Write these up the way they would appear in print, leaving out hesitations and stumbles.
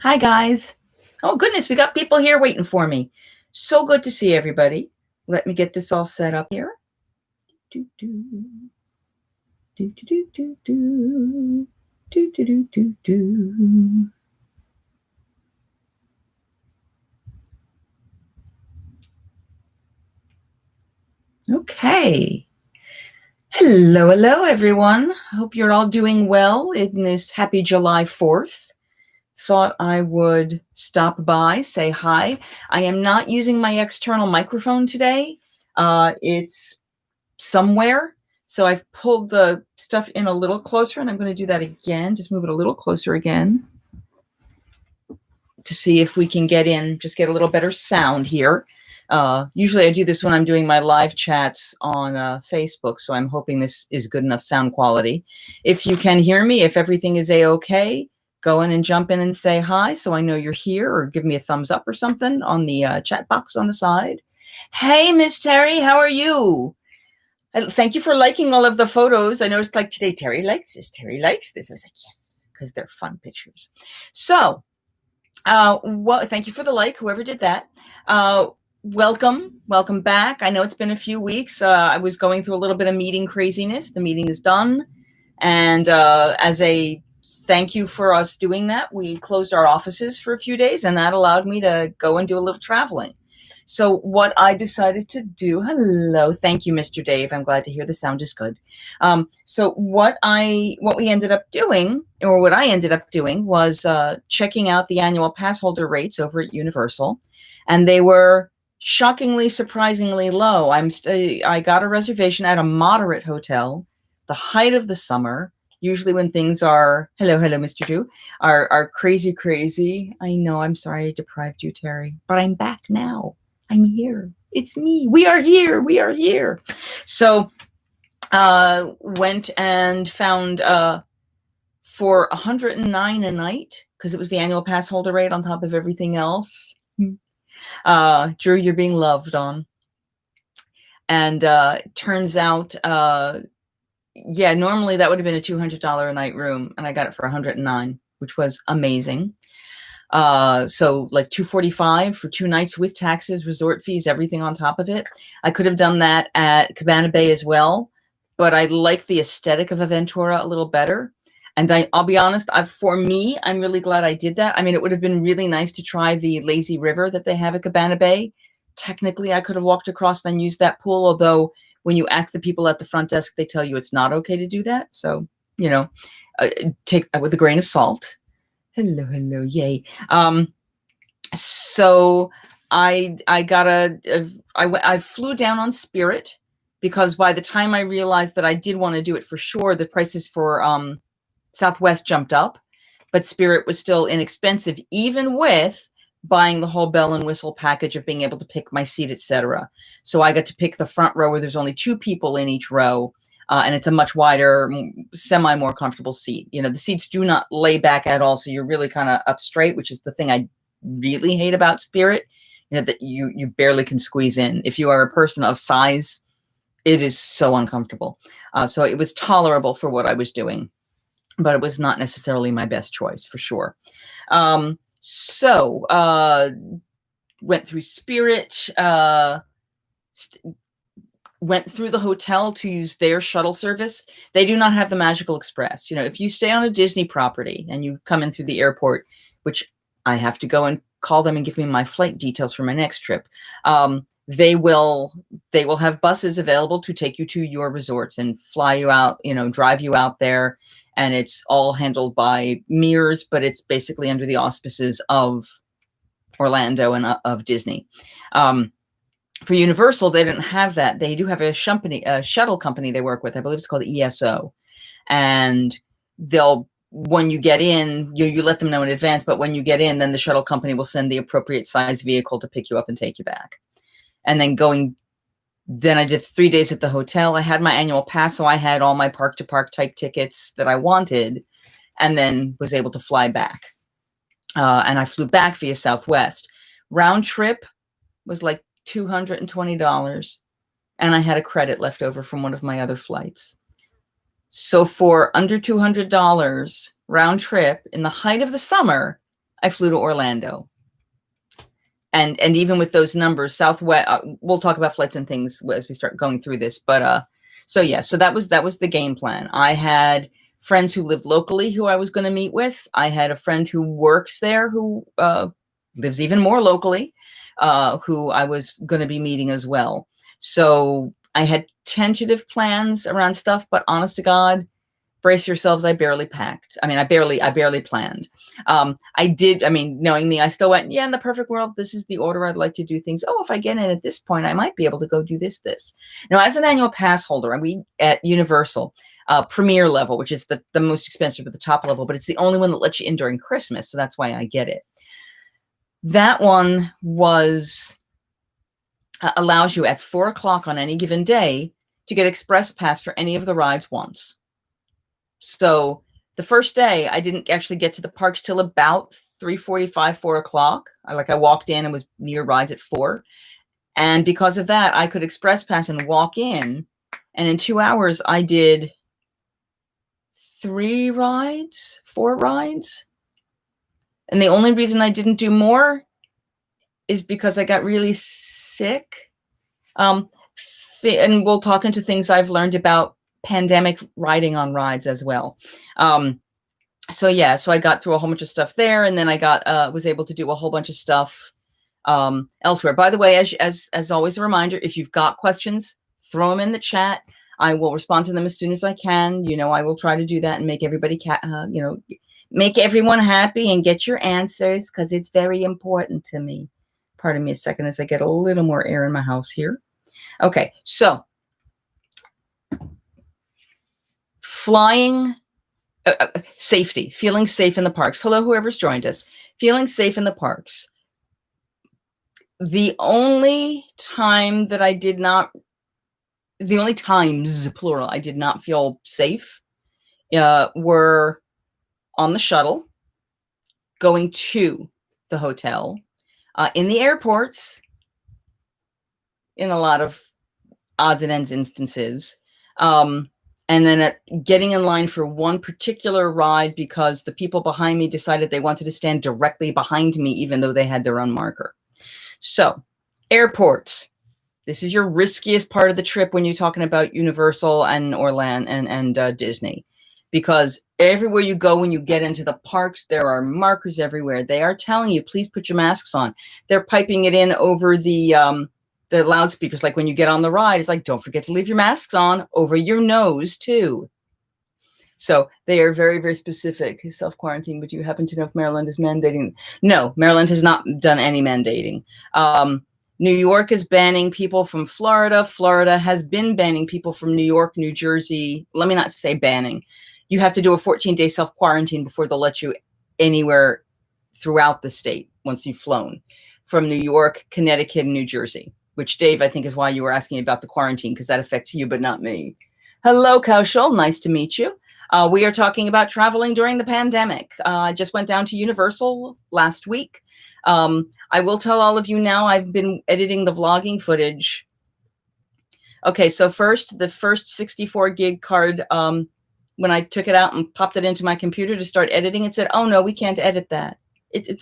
Hi, guys. Oh, goodness, we got people here waiting for me. So good to see everybody. Let me get this all set up here. Do, do, do, do, do, do, do, do, do, do, do, do. Okay. Hello, everyone. I hope you're all doing well in this happy July 4th. Thought I would stop by, say hi. I am not using my external microphone today. It's somewhere. So I've pulled the stuff in a little closer, and I'm going to do that again. Just move it a little closer again to see if we can get a little better sound here. Usually I do this when I'm doing my live chats on Facebook, so I'm hoping this is good enough sound quality. If you can hear me, if everything is a-okay, go in and jump in and say hi so I know you're here, or give me a thumbs up or something on the chat box on the side. Hey, Miss Terry, how are you? Thank you for liking all of the photos. I noticed like today, Terry likes this, Terry likes this. I was like, yes, because they're fun pictures. So, thank you for the like, whoever did that. Welcome back. I know it's been a few weeks. I was going through a little bit of meeting craziness. The meeting is done. And as a thank you for us doing that, we closed our offices for a few days, and that allowed me to go and do a little traveling. So what I decided to do, hello, thank you, Mr. Dave. I'm glad to hear the sound is good. So what I ended up doing was checking out the annual pass holder rates over at Universal, and they were shockingly, surprisingly low. I got a reservation at a moderate hotel, the height of the summer. Usually when things are, hello, Mr. Drew, are crazy. I know, I'm sorry I deprived you, Terry, but I'm back now. I'm here. It's me. We are here. So went and found for $109 a night, because it was the annual pass holder rate on top of everything else. Drew, you're being loved on. And turns out, normally that would have been a $200 a night room, and I got it for $109, which was amazing. So like $245 for 2 nights with taxes, resort fees, everything on top of it. I could have done that at Cabana Bay as well, but I like the aesthetic of Aventura a little better. And I'll be honest, for me, I'm really glad I did that. I mean, it would have been really nice to try the lazy river that they have at Cabana Bay. Technically, I could have walked across and used that pool, although when you ask the people at the front desk, they tell you it's not okay to do that. So, take that with a grain of salt. Hello, yay. So I flew down on Spirit, because by the time I realized that I did want to do it for sure, the prices for Southwest jumped up, but Spirit was still inexpensive, even with buying the whole bell and whistle package of being able to pick my seat, etc. So I got to pick the front row, where there's only 2 people in each row. And it's a much wider, more comfortable seat. The seats do not lay back at all, so you're really kind of up straight, which is the thing I really hate about Spirit. That you barely can squeeze in. If you are a person of size, it is so uncomfortable. So it was tolerable for what I was doing, but it was not necessarily my best choice, for sure. Went through Spirit. Went through the hotel to use their shuttle service. They do not have the Magical Express. If you stay on a Disney property and you come in through the airport, which I have to go and call them and give me my flight details for my next trip, they will have buses available to take you to your resorts and fly you out, drive you out there. And it's all handled by Mears, but it's basically under the auspices of Orlando and of Disney. For Universal, they didn't have that. They do have a shuttle company they work with. I believe it's called ESO. And when you get in, you let them know in advance, but when you get in, then the shuttle company will send the appropriate size vehicle to pick you up and take you back. And then I did 3 days at the hotel. I had my annual pass, so I had all my park-to-park type tickets that I wanted, and then was able to fly back. And I flew back via Southwest. Round trip was like $220, and I had a credit left over from one of my other flights. So for under $200 round trip in the height of the summer, I flew to Orlando. And even with those numbers, Southwest, we'll talk about flights and things as we start going through this. But so yeah, so that was the game plan. I had friends who lived locally who I was going to meet with. I had a friend who works there who lives even more locally, who I was going to be meeting as well. So I had tentative plans around stuff, but honest to God, brace yourselves, I barely packed. I mean, I barely planned. Knowing me, I still went, yeah, in the perfect world, this is the order I'd like to do things. Oh, if I get in at this point, I might be able to go do this. Now, as an annual pass holder, we at Universal, Premier level, which is the most expensive, but the top level, but it's the only one that lets you in during Christmas. So that's why I get it. That one allows you at 4 o'clock on any given day to get express pass for any of the rides once. So the first day, I didn't actually get to the parks till about 3:45, 4 o'clock. I walked in and was near rides at 4. And because of that, I could express pass and walk in. And in 2 hours, I did 4 rides. And the only reason I didn't do more is because I got really sick. And we'll talk into things I've learned about pandemic riding on rides as well. So I got through a whole bunch of stuff there, and then I was able to do a whole bunch of stuff elsewhere. By the way, as always, a reminder: if you've got questions, throw them in the chat. I will respond to them as soon as I can. I will try to do that and make everybody, make everyone happy and get your answers, because it's very important to me. Pardon me a second as I get a little more air in my house here. Okay, so flying, safety, feeling safe in the parks. Hello, whoever's joined us. Feeling safe in the parks. The only times, plural, I did not feel safe were on the shuttle, going to the hotel, in the airports, in a lot of odds and ends instances, and then getting in line for one particular ride because the people behind me decided they wanted to stand directly behind me, even though they had their own marker. So, airports. This is your riskiest part of the trip when you're talking about Universal and Orlando and Disney, because everywhere you go when you get into the parks, there are markers everywhere. They are telling you, please put your masks on. They're piping it in over the loudspeakers. Like when you get on the ride, it's like, don't forget to leave your masks on over your nose too. So they are very, very specific. Self-quarantine, but do you happen to know if Maryland is mandating? No, Maryland has not done any mandating. New York is banning people from Florida. Florida has been banning people from New York, New Jersey. Let me not say banning. You have to do a 14-day self-quarantine before they'll let you anywhere throughout the state once you've flown, from New York, Connecticut, and New Jersey, which, Dave, I think is why you were asking about the quarantine, because that affects you, but not me. Hello, Kaushal. Nice to meet you. We are talking about traveling during the pandemic. I just went down to Universal last week. I will tell all of you now, I've been editing the vlogging footage. Okay, so the first 64 gig card, when I took it out and popped it into my computer to start editing, it said, oh no, we can't edit that.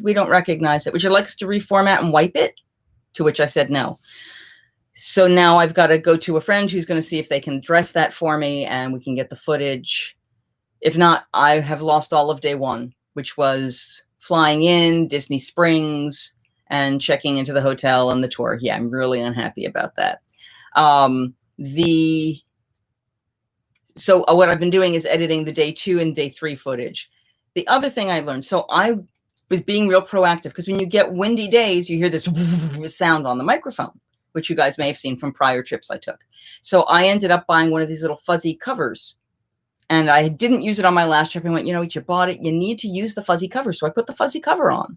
We don't recognize it. Would you like us to reformat and wipe it? To which I said no. So now I've got to go to a friend who's going to see if they can address that for me and we can get the footage. If not, I have lost all of day one, which was flying in, Disney Springs, and checking into the hotel and the tour. Yeah, I'm really unhappy about that. So what I've been doing is editing the day 2 and day 3 footage. The other thing I learned, so I was being real proactive, because when you get windy days, you hear this sound on the microphone, which you guys may have seen from prior trips I took. So I ended up buying one of these little fuzzy covers. And I didn't use it on my last trip. I went, you bought it. You need to use the fuzzy cover. So I put the fuzzy cover on.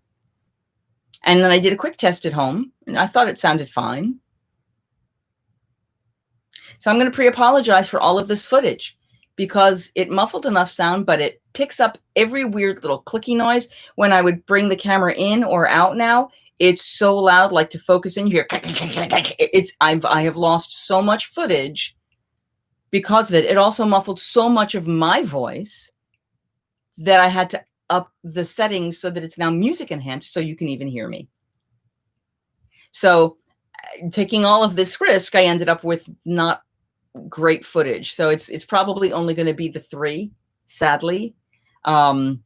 And then I did a quick test at home, and I thought it sounded fine. So I'm going to pre-apologize for all of this footage, because it muffled enough sound, but it picks up every weird little clicky noise. When I would bring the camera in or out now, it's so loud, like to focus in here. I have lost so much footage because of it. It also muffled so much of my voice that I had to up the settings so that it's now music enhanced so you can even hear me. So taking all of this risk, I ended up with not great footage. So it's probably only going to be the 3, sadly. That,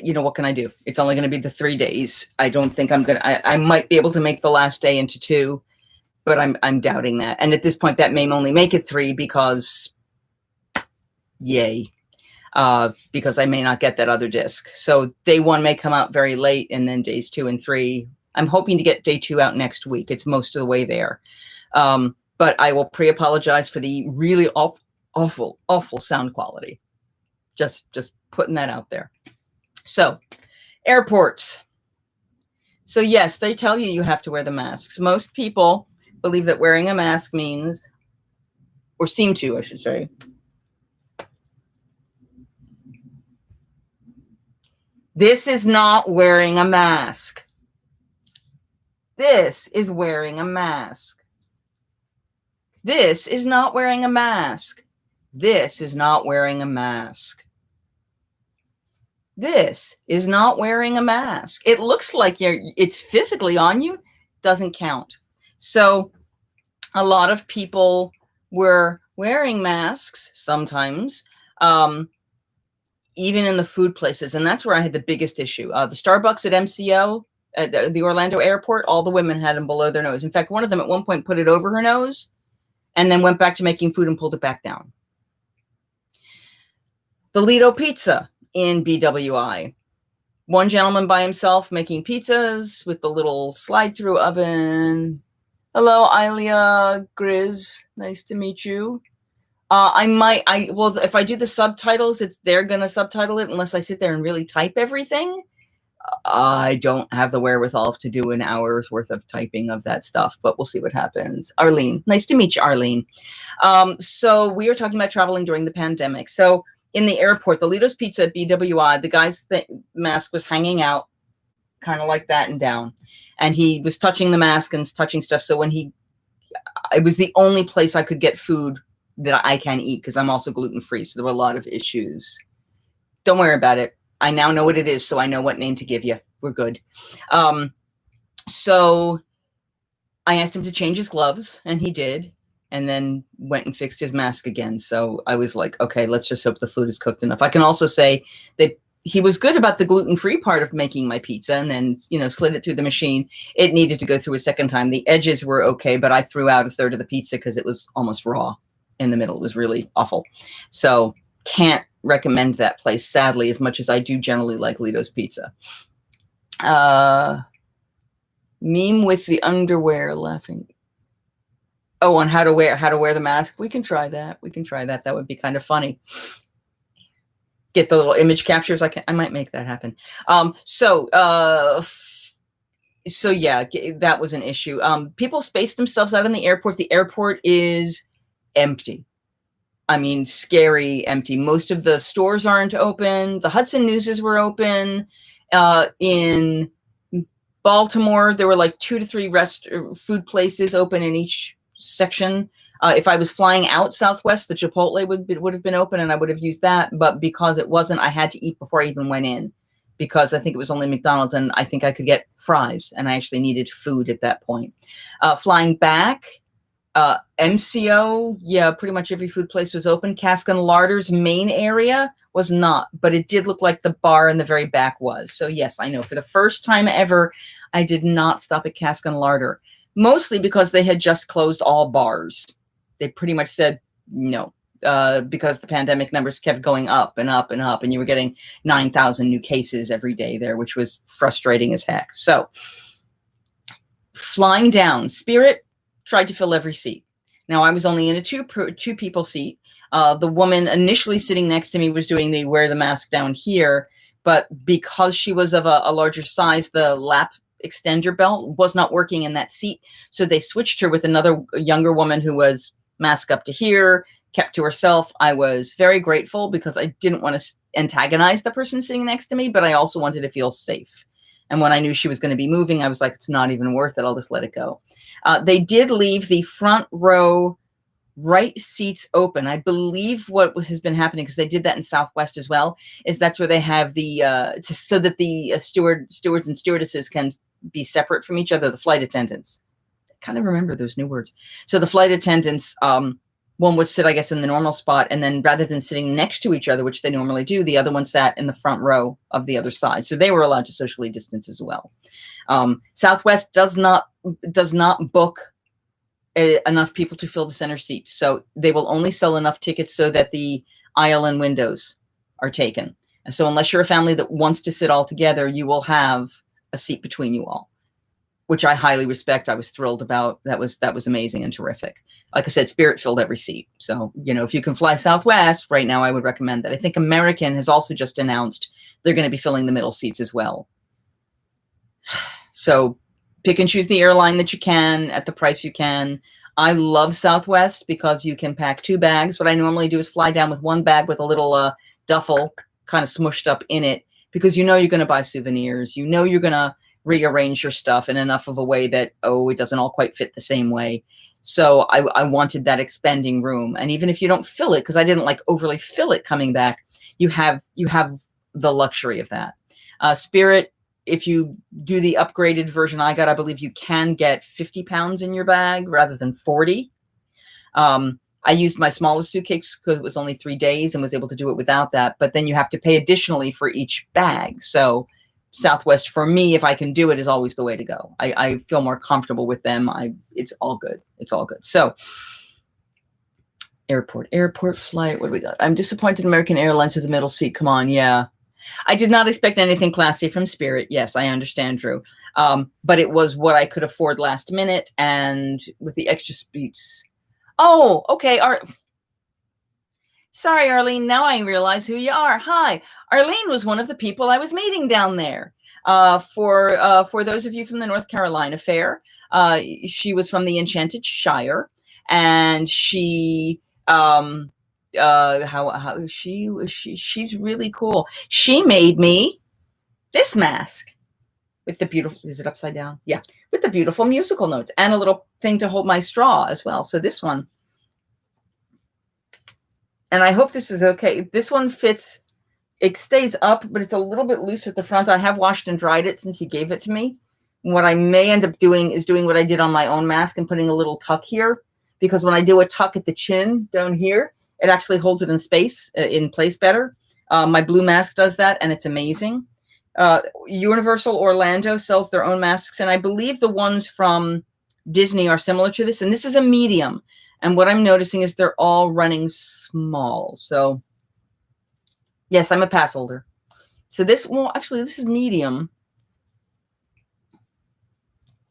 you know, what can I do? It's only going to be the 3 days. I don't think I might be able to make the last day into 2, but I'm doubting that. And at this point, that may only make it 3 because, yay, because I may not get that other disc. So day 1 may come out very late, and then days 2 and 3. I'm hoping to get day 2 out next week. It's most of the way there. But I will pre-apologize for the really awful sound quality. Just putting that out there. So, airports. So yes, they tell you you have to wear the masks. Most people believe that wearing a mask means, or seem to, I should say, this is not wearing a mask. This is wearing a mask. This is not wearing a mask. This is not wearing a mask. This is not wearing a mask. It looks like it's physically on you, doesn't count. So a lot of people were wearing masks sometimes, even in the food places. And that's where I had the biggest issue. The Starbucks at MCO, at the Orlando airport, all the women had them below their nose. In fact, one of them at one point put it over her nose and then went back to making food and pulled it back down. The Lido Pizza in BWI. One gentleman by himself making pizzas with the little slide-through oven. Hello, Ilia Grizz. Nice to meet you. Well, if I do the subtitles, they're going to subtitle it unless I sit there and really type everything. I don't have the wherewithal to do an hour's worth of typing of that stuff, but we'll see what happens. Arlene, nice to meet you, Arlene. So we were talking about traveling during the pandemic. So in the airport, the Lido's Pizza at BWI, the guy's mask was hanging out kind of like that and down. And he was touching the mask and touching stuff. So it was the only place I could get food that I can eat because I'm also gluten-free. So there were a lot of issues. Don't worry about it. I now know what it is, so I know what name to give you. We're good. So I asked him to change his gloves, and he did. And then went and fixed his mask again. So I was like, okay, let's just hope the food is cooked enough. I can also say that he was good about the gluten-free part of making my pizza and then, slid it through the machine. It needed to go through a second time. The edges were okay, but I threw out a third of the pizza because it was almost raw in the middle. It was really awful. So can't recommend that place, sadly, as much as I do generally like Lido's Pizza. Meme with the underwear laughing. Oh, on how to wear the mask. We can try that. That would be kind of funny. Get the little image captures. I might make that happen. So yeah, that was an issue. People space themselves out in the airport. The airport is empty. I mean, scary empty. Most of the stores aren't open. The Hudson Newses were open. In Baltimore, there were like 2 to 3 food places open in each section. If I was flying out Southwest, the Chipotle would have been open and I would have used that. But because it wasn't, I had to eat before I even went in because I think it was only McDonald's and I think I could get fries and I actually needed food at that point. Flying back, MCO, yeah, pretty much every food place was open. Cask and Larder's main area was not, but it did look like the bar in the very back was. So yes, I know for the first time ever, I did not stop at Cask and Larder. Mostly because they had just closed all bars. They pretty much said no, because the pandemic numbers kept going up and up and up, and you were getting 9,000 new cases every day there, which was frustrating as heck. So flying down, Spirit tried to fill every seat. Now I was only in a two people seat. The woman initially sitting next to me was doing the wear the mask down here, but because she was of a larger size, the lap extender belt was not working in that seat. So they switched her with another younger woman who was mask up to here, kept to herself. I was very grateful because I didn't want to antagonize the person sitting next to me, but I also wanted to feel safe. And when I knew she was going to be moving, I was like, it's not even worth it. I'll just let it go. They did leave the front row right seats open. I believe what has been happening, because they did that in Southwest as well, is that's where they have the so that the stewards and stewardesses can be separate from each other. The flight attendants. I kind of remember those new words. So the flight attendants, one would sit, I guess, in the normal spot, and then rather than sitting next to each other, which they normally do, the other one sat in the front row of the other side. So they were allowed to socially distance as well. Southwest does not book enough people to fill the center seat. So they will only sell enough tickets so that the aisle and windows are taken. And so unless you're a family that wants to sit all together, you will have a seat between you all, which I highly respect. I was thrilled about. That was amazing and terrific. Like I said, Spirit filled every seat. So, if you can fly Southwest right now, I would recommend that. I think American has also just announced they're going to be filling the middle seats as well. So pick and choose the airline that you can at the price you can. I love Southwest because you can pack 2 bags. What I normally do is fly down with 1 bag with a little duffel kind of smushed up in it, because you're going to buy souvenirs. You're going to rearrange your stuff in enough of a way that, it doesn't all quite fit the same way. So I wanted that expending room. And even if you don't fill it, because I didn't overly fill it coming back, you have the luxury of that. Spirit, if you do the upgraded version I got, I believe you can get 50 pounds in your bag rather than 40. I used my smallest suitcase because it was only 3 days and was able to do it without that. But then you have to pay additionally for each bag. So Southwest, for me, if I can do it, is always the way to go. I feel more comfortable with them. It's all good. It's all good. So airport flight. What do we got? I'm disappointed American Airlines with the middle seat. Come on. Yeah. I did not expect anything classy from Spirit. Yes, I understand, Drew. But it was what I could afford last minute, and with the extra seats. Oh, okay. Sorry, Arlene. Now I realize who you are. Hi. Arlene was one of the people I was meeting down there. For those of you from the North Carolina Fair, she was from the Enchanted Shire, and she she's really cool. She made me this mask with the beautiful, is it upside down? Yeah, with the beautiful musical notes and a little thing to hold my straw as well. So this one, and I hope this is okay. This one fits, it stays up, but it's a little bit loose at the front. I have washed and dried it since you gave it to me. What I may end up doing is doing what I did on my own mask and putting a little tuck here, because when I do a tuck at the chin down here, it actually holds it in place better. My blue mask does that, and it's amazing. Universal Orlando sells their own masks, and I believe the ones from Disney are similar to this, and this is a medium. And what I'm noticing is they're all running small. So yes, I'm a pass holder. So this is medium.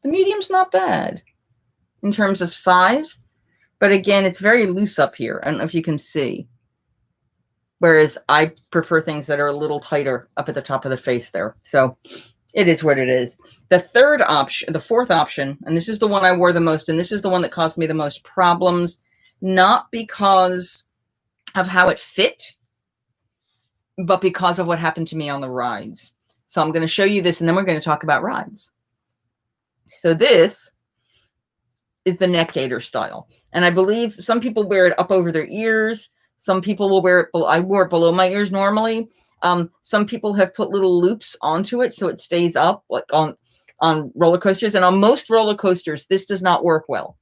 The medium's not bad in terms of size. But again, it's very loose up here. I don't know if you can see. Whereas I prefer things that are a little tighter up at the top of the face there. So it is what it is. The fourth option, and this is the one I wore the most, and this is the one that caused me the most problems, not because of how it fit, but because of what happened to me on the rides. So I'm going to show you this, and then we're going to talk about rides. So this is the neck gaiter style. And I believe some people wear it up over their ears. Some people will wear it I wore it below my ears normally. Some people have put little loops onto it so it stays up, like on roller coasters. And on most roller coasters, this does not work well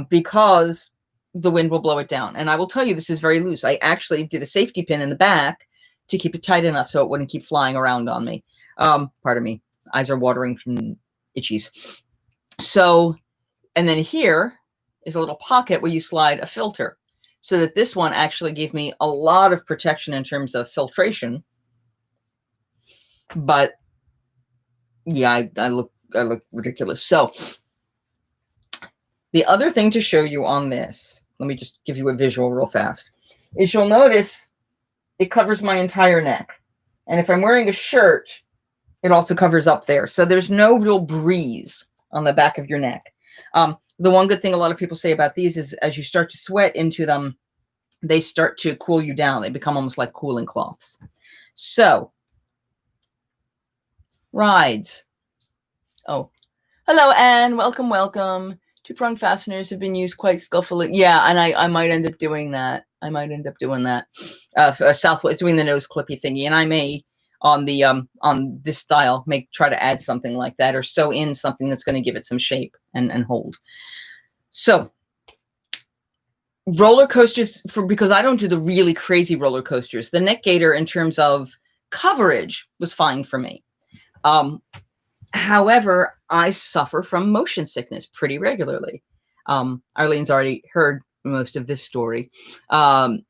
because the wind will blow it down. And I will tell you, this is very loose. I actually did a safety pin in the back to keep it tight enough so it wouldn't keep flying around on me. Pardon me. Eyes are watering from itchies. So, and then here is a little pocket where you slide a filter, so that this one actually gave me a lot of protection in terms of filtration. But yeah, I look ridiculous. So the other thing to show you on this, let me just give you a visual real fast, is you'll notice it covers my entire neck. And if I'm wearing a shirt, it also covers up there. So there's no real breeze on the back of your neck. The one good thing a lot of people say about these is as you start to sweat into them, they start to cool you down. They become almost like cooling cloths. So, rides. Oh, hello, Anne. Welcome to Two-prong fasteners have been used quite skillfully. Yeah, and I might end up doing that. Southwest, doing the nose clippy thingy, and I may on this style try to add something like that, or sew in something that's going to give it some shape and hold. So roller coasters, because I don't do the really crazy roller coasters. The Neck Gator, in terms of coverage, was fine for me. However, I suffer from motion sickness pretty regularly. Arlene's already heard most of this story. When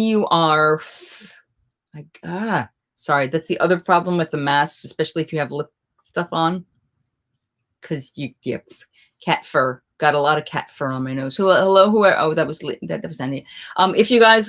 you are, sorry, that's the other problem with the masks, especially if you have lip stuff on, because you get cat fur. Got a lot of cat fur on my nose. Hello, whoever. Oh, that was Andy. If you guys,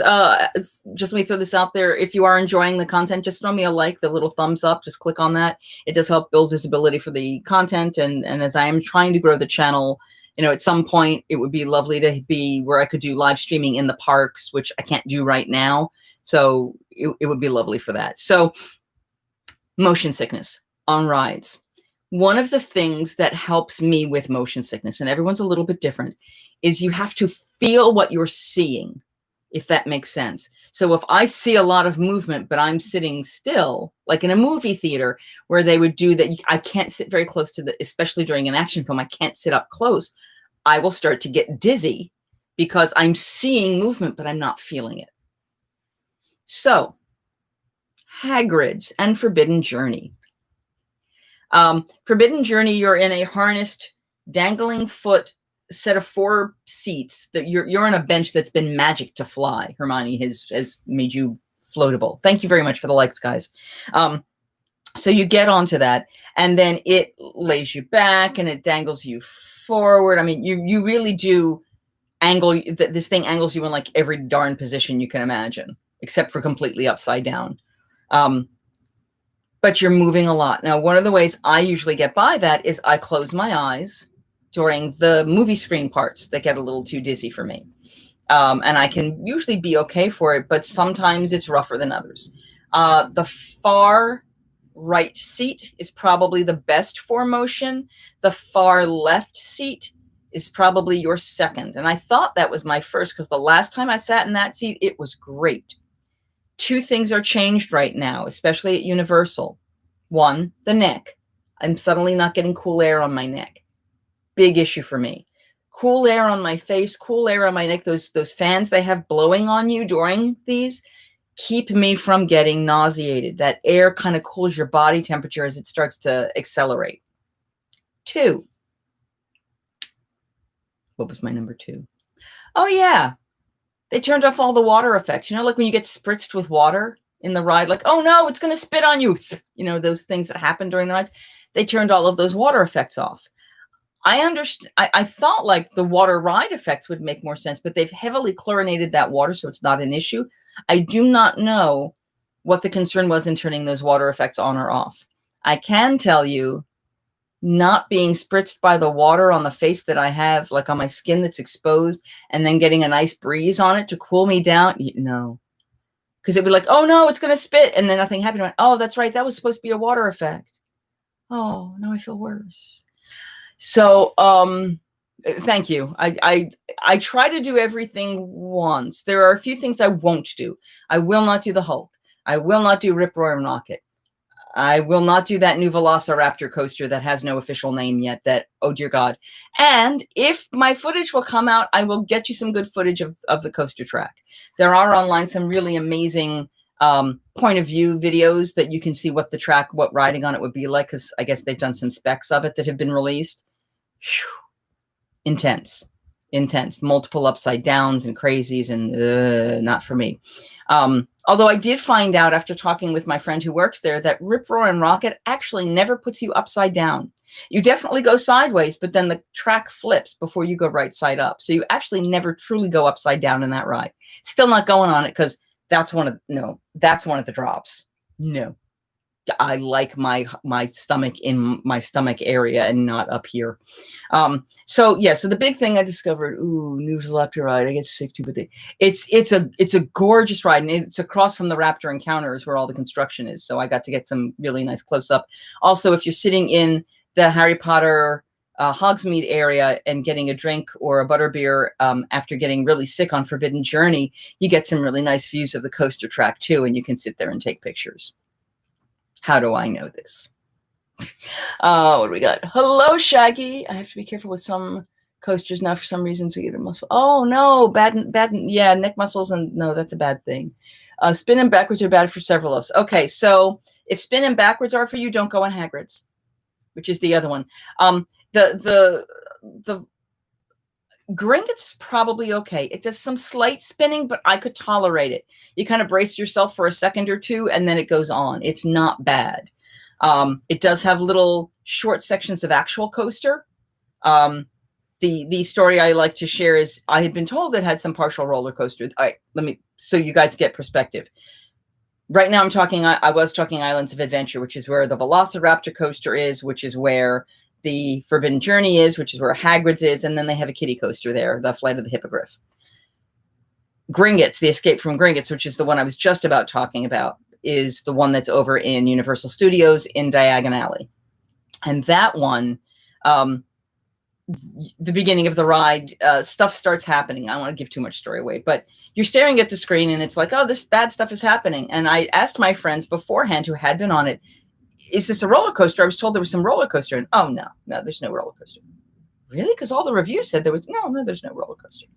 just let me throw this out there. If you are enjoying the content, just throw me a like, the little thumbs up. Just click on that. It does help build visibility for the content. And as I am trying to grow the channel, at some point it would be lovely to be where I could do live streaming in the parks, which I can't do right now. So it would be lovely for that. So motion sickness on rides. One of the things that helps me with motion sickness, and everyone's a little bit different, is you have to feel what you're seeing, if that makes sense. So if I see a lot of movement, but I'm sitting still, like in a movie theater where they would do that, I can't sit very close to especially during an action film, I can't sit up close. I will start to get dizzy because I'm seeing movement, but I'm not feeling it. So Hagrid's and Forbidden Journey. Forbidden Journey, you're in a harnessed, dangling foot set of 4 seats that you're on a bench that's been magic to fly. Hermione has made you floatable. Thank you very much for the likes, guys. So you get onto that, and then it lays you back and it dangles you forward. I mean, you really do angle. This thing angles you in like every darn position you can imagine, except for completely upside down. But you're moving a lot. Now, one of the ways I usually get by that is I close my eyes during the movie screen parts that get a little too dizzy for me. And I can usually be okay for it, but sometimes it's rougher than others. The far right seat is probably the best for motion. The far left seat is probably your second. And I thought that was my first, because the last time I sat in that seat, it was great. 2 things are changed right now, especially at Universal. 1, the neck. I'm suddenly not getting cool air on my neck. Big issue for me. Cool air on my face, cool air on my neck. Those fans they have blowing on you during these keep me from getting nauseated. That air kind of cools your body temperature as it starts to accelerate. 2. What was my number 2? Oh, yeah. They turned off all the water effects. Like when you get spritzed with water in the ride, like, oh no, it's going to spit on you. Those things that happen during the rides. They turned all of those water effects off. I understand. I thought like the water ride effects would make more sense, but they've heavily chlorinated that water, so it's not an issue. I do not know what the concern was in turning those water effects on or off. I can tell you, not being spritzed by the water on the face that I have, like on my skin that's exposed, and then getting a nice breeze on it to cool me down. No, because it'd be like, oh no, it's going to spit. And then nothing happened. I went, oh, that's right. That was supposed to be a water effect. Oh, now I feel worse. So, thank you. I try to do everything once. There are a few things I won't do. I will not do the Hulk. I will not do Rip Roaring Rocket. I will not do that new Velociraptor coaster that has no official name yet. Oh dear God. And if my footage will come out, I will get you some good footage of the coaster track. There are online some really amazing point of view videos that you can see what riding on it would be like, because I guess they've done some specs of it that have been released. Whew. Intense. Multiple upside downs and crazies, and not for me. Although I did find out after talking with my friend who works there that Rip Roaring Rocket actually never puts you upside down. You definitely go sideways, but then the track flips before you go right side up. So you actually never truly go upside down in that ride. Still not going on it, because that's one of the drops. No. I like my stomach in my stomach area and not up here. So the big thing I discovered, News Raptor ride, I get sick too, but it's a gorgeous ride, and it's across from the Raptor Encounters where all the construction is. So I got to get some really nice close up. Also, if you're sitting in the Harry Potter Hogsmeade area and getting a drink or a butterbeer after getting really sick on Forbidden Journey, you get some really nice views of the coaster track too, and you can sit there and take pictures. How do I know this? What do we got? Hello, Shaggy. I have to be careful with some coasters now. For some reasons, we get a muscle. Oh no, bad. Yeah, neck muscles, and no, that's a bad thing. Spinning backwards are bad for several of us. Okay, so if spinning backwards are for you, don't go on Hagrid's, which is the other one. The Gringotts is probably okay. It does some slight spinning, but I could tolerate it. You kind of brace yourself for a second or two, and then it goes on. It's not bad. It does have little short sections of actual coaster. The story I like to share is I had been told it had some partial roller coaster. All right, so you guys get perspective. Right now I was talking Islands of Adventure, which is where the Velociraptor coaster is, which is where the Forbidden Journey is, which is where Hagrid's is, and then they have a kiddie coaster there, the Flight of the Hippogriff. Gringotts, the Escape from Gringotts, which is the one I was just about talking about, is the one that's over in Universal Studios in Diagon Alley. And that one, the beginning of the ride, stuff starts happening. I don't want to give too much story away, but you're staring at the screen and it's like, oh, this bad stuff is happening. And I asked my friends beforehand who had been on it, is this a roller coaster? I was told there was some roller coaster. And oh, no, there's no roller coaster. Really? Because all the reviews said there was, no, there's no roller coaster.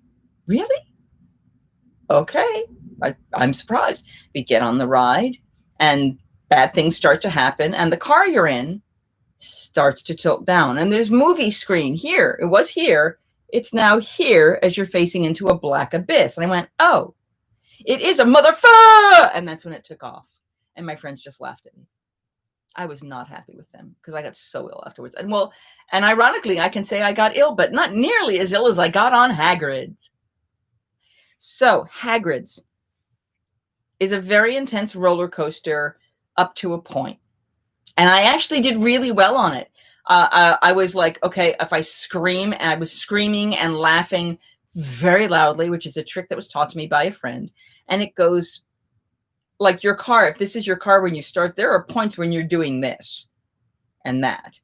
Really? Okay. I'm surprised. We get on the ride and bad things start to happen. And the car you're in starts to tilt down. And there's movie screen here. It was here. It's now here as you're facing into a black abyss. And I went, oh, it is a motherfucker. And that's when it took off. And my friends just laughed at me. I was not happy with them because I got so ill afterwards. And ironically, I can say I got ill, but not nearly as ill as I got on Hagrid's. So Hagrid's is a very intense roller coaster up to a point. And I actually did really well on it. I was like, okay, if I scream, and I was screaming and laughing very loudly, which is a trick that was taught to me by a friend. And it goes like your car. If this is your car when you start, there are points when you're doing this and that.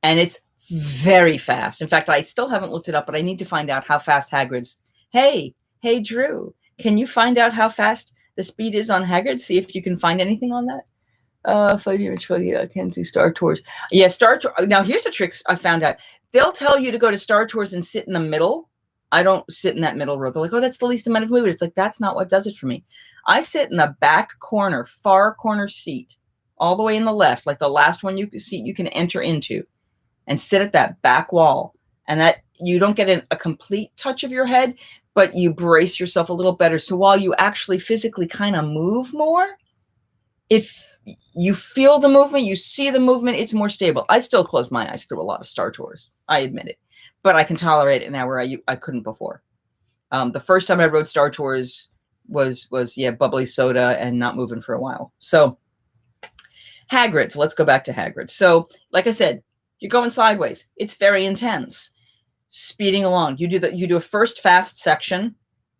And it's very fast. In fact, I still haven't looked it up, but I need to find out how fast Hagrid's. Hey, Drew, can you find out how fast the speed is on Hagrid? See if you can find anything on that. I can't see Star Tours. Yeah, Star Tours. Now, here's a trick I found out. They'll tell you to go to Star Tours and sit in the middle. I don't sit in that middle row. They're like, oh, that's the least amount of movement. It's like, that's not what does it for me. I sit in the back corner, far corner seat, all the way in the left, like the last one seat you can enter into, and sit at that back wall. And that you don't get a complete touch of your head, but you brace yourself a little better. So while you actually physically kind of move more, if you feel the movement, you see the movement, it's more stable. I still close my eyes through a lot of Star Tours. I admit it. But I can tolerate it now where I couldn't before. The first time I rode Star Tours was bubbly soda and not moving for a while. So Hagrid's, let's go back to Hagrid's. So like I said, you're going sideways. It's very intense. Speeding along. You do a first fast section,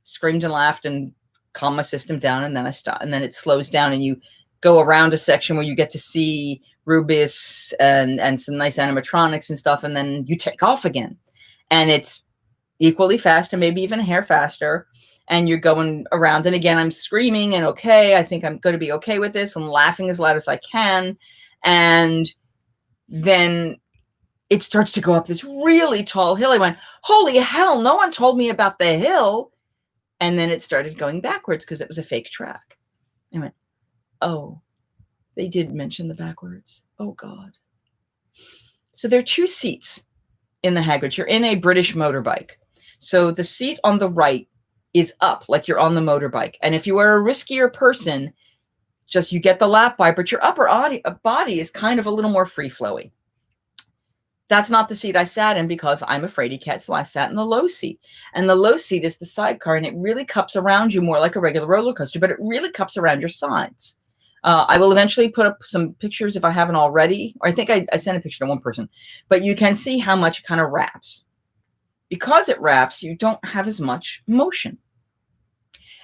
screamed and laughed and calmed my system down, and then I stop, and then it slows down and you go around a section where you get to see Rubeus and some nice animatronics and stuff, and then you take off again. And it's equally fast and maybe even a hair faster. And you're going around. And again, I'm screaming and okay, I think I'm going to be okay with this. I'm laughing as loud as I can. And then it starts to go up this really tall hill. I went, holy hell, no one told me about the hill. And then it started going backwards because it was a fake track. I went, oh, they did mention the backwards. Oh, God. So there are two seats in the Hagrid. You're in a British motorbike. So the seat on the right is up, like you're on the motorbike. And if you are a riskier person, just you get the lap bar, but your upper body is kind of a little more free-flowy. That's not the seat I sat in because I'm a fraidy cat, so I sat in the low seat. And the low seat is the sidecar, and it really cups around you more like a regular roller coaster, but it really cups around your sides. I will eventually put up some pictures if I haven't already, or I think I sent a picture to one person, but you can see how much it kind of wraps. Because it wraps, you don't have as much motion.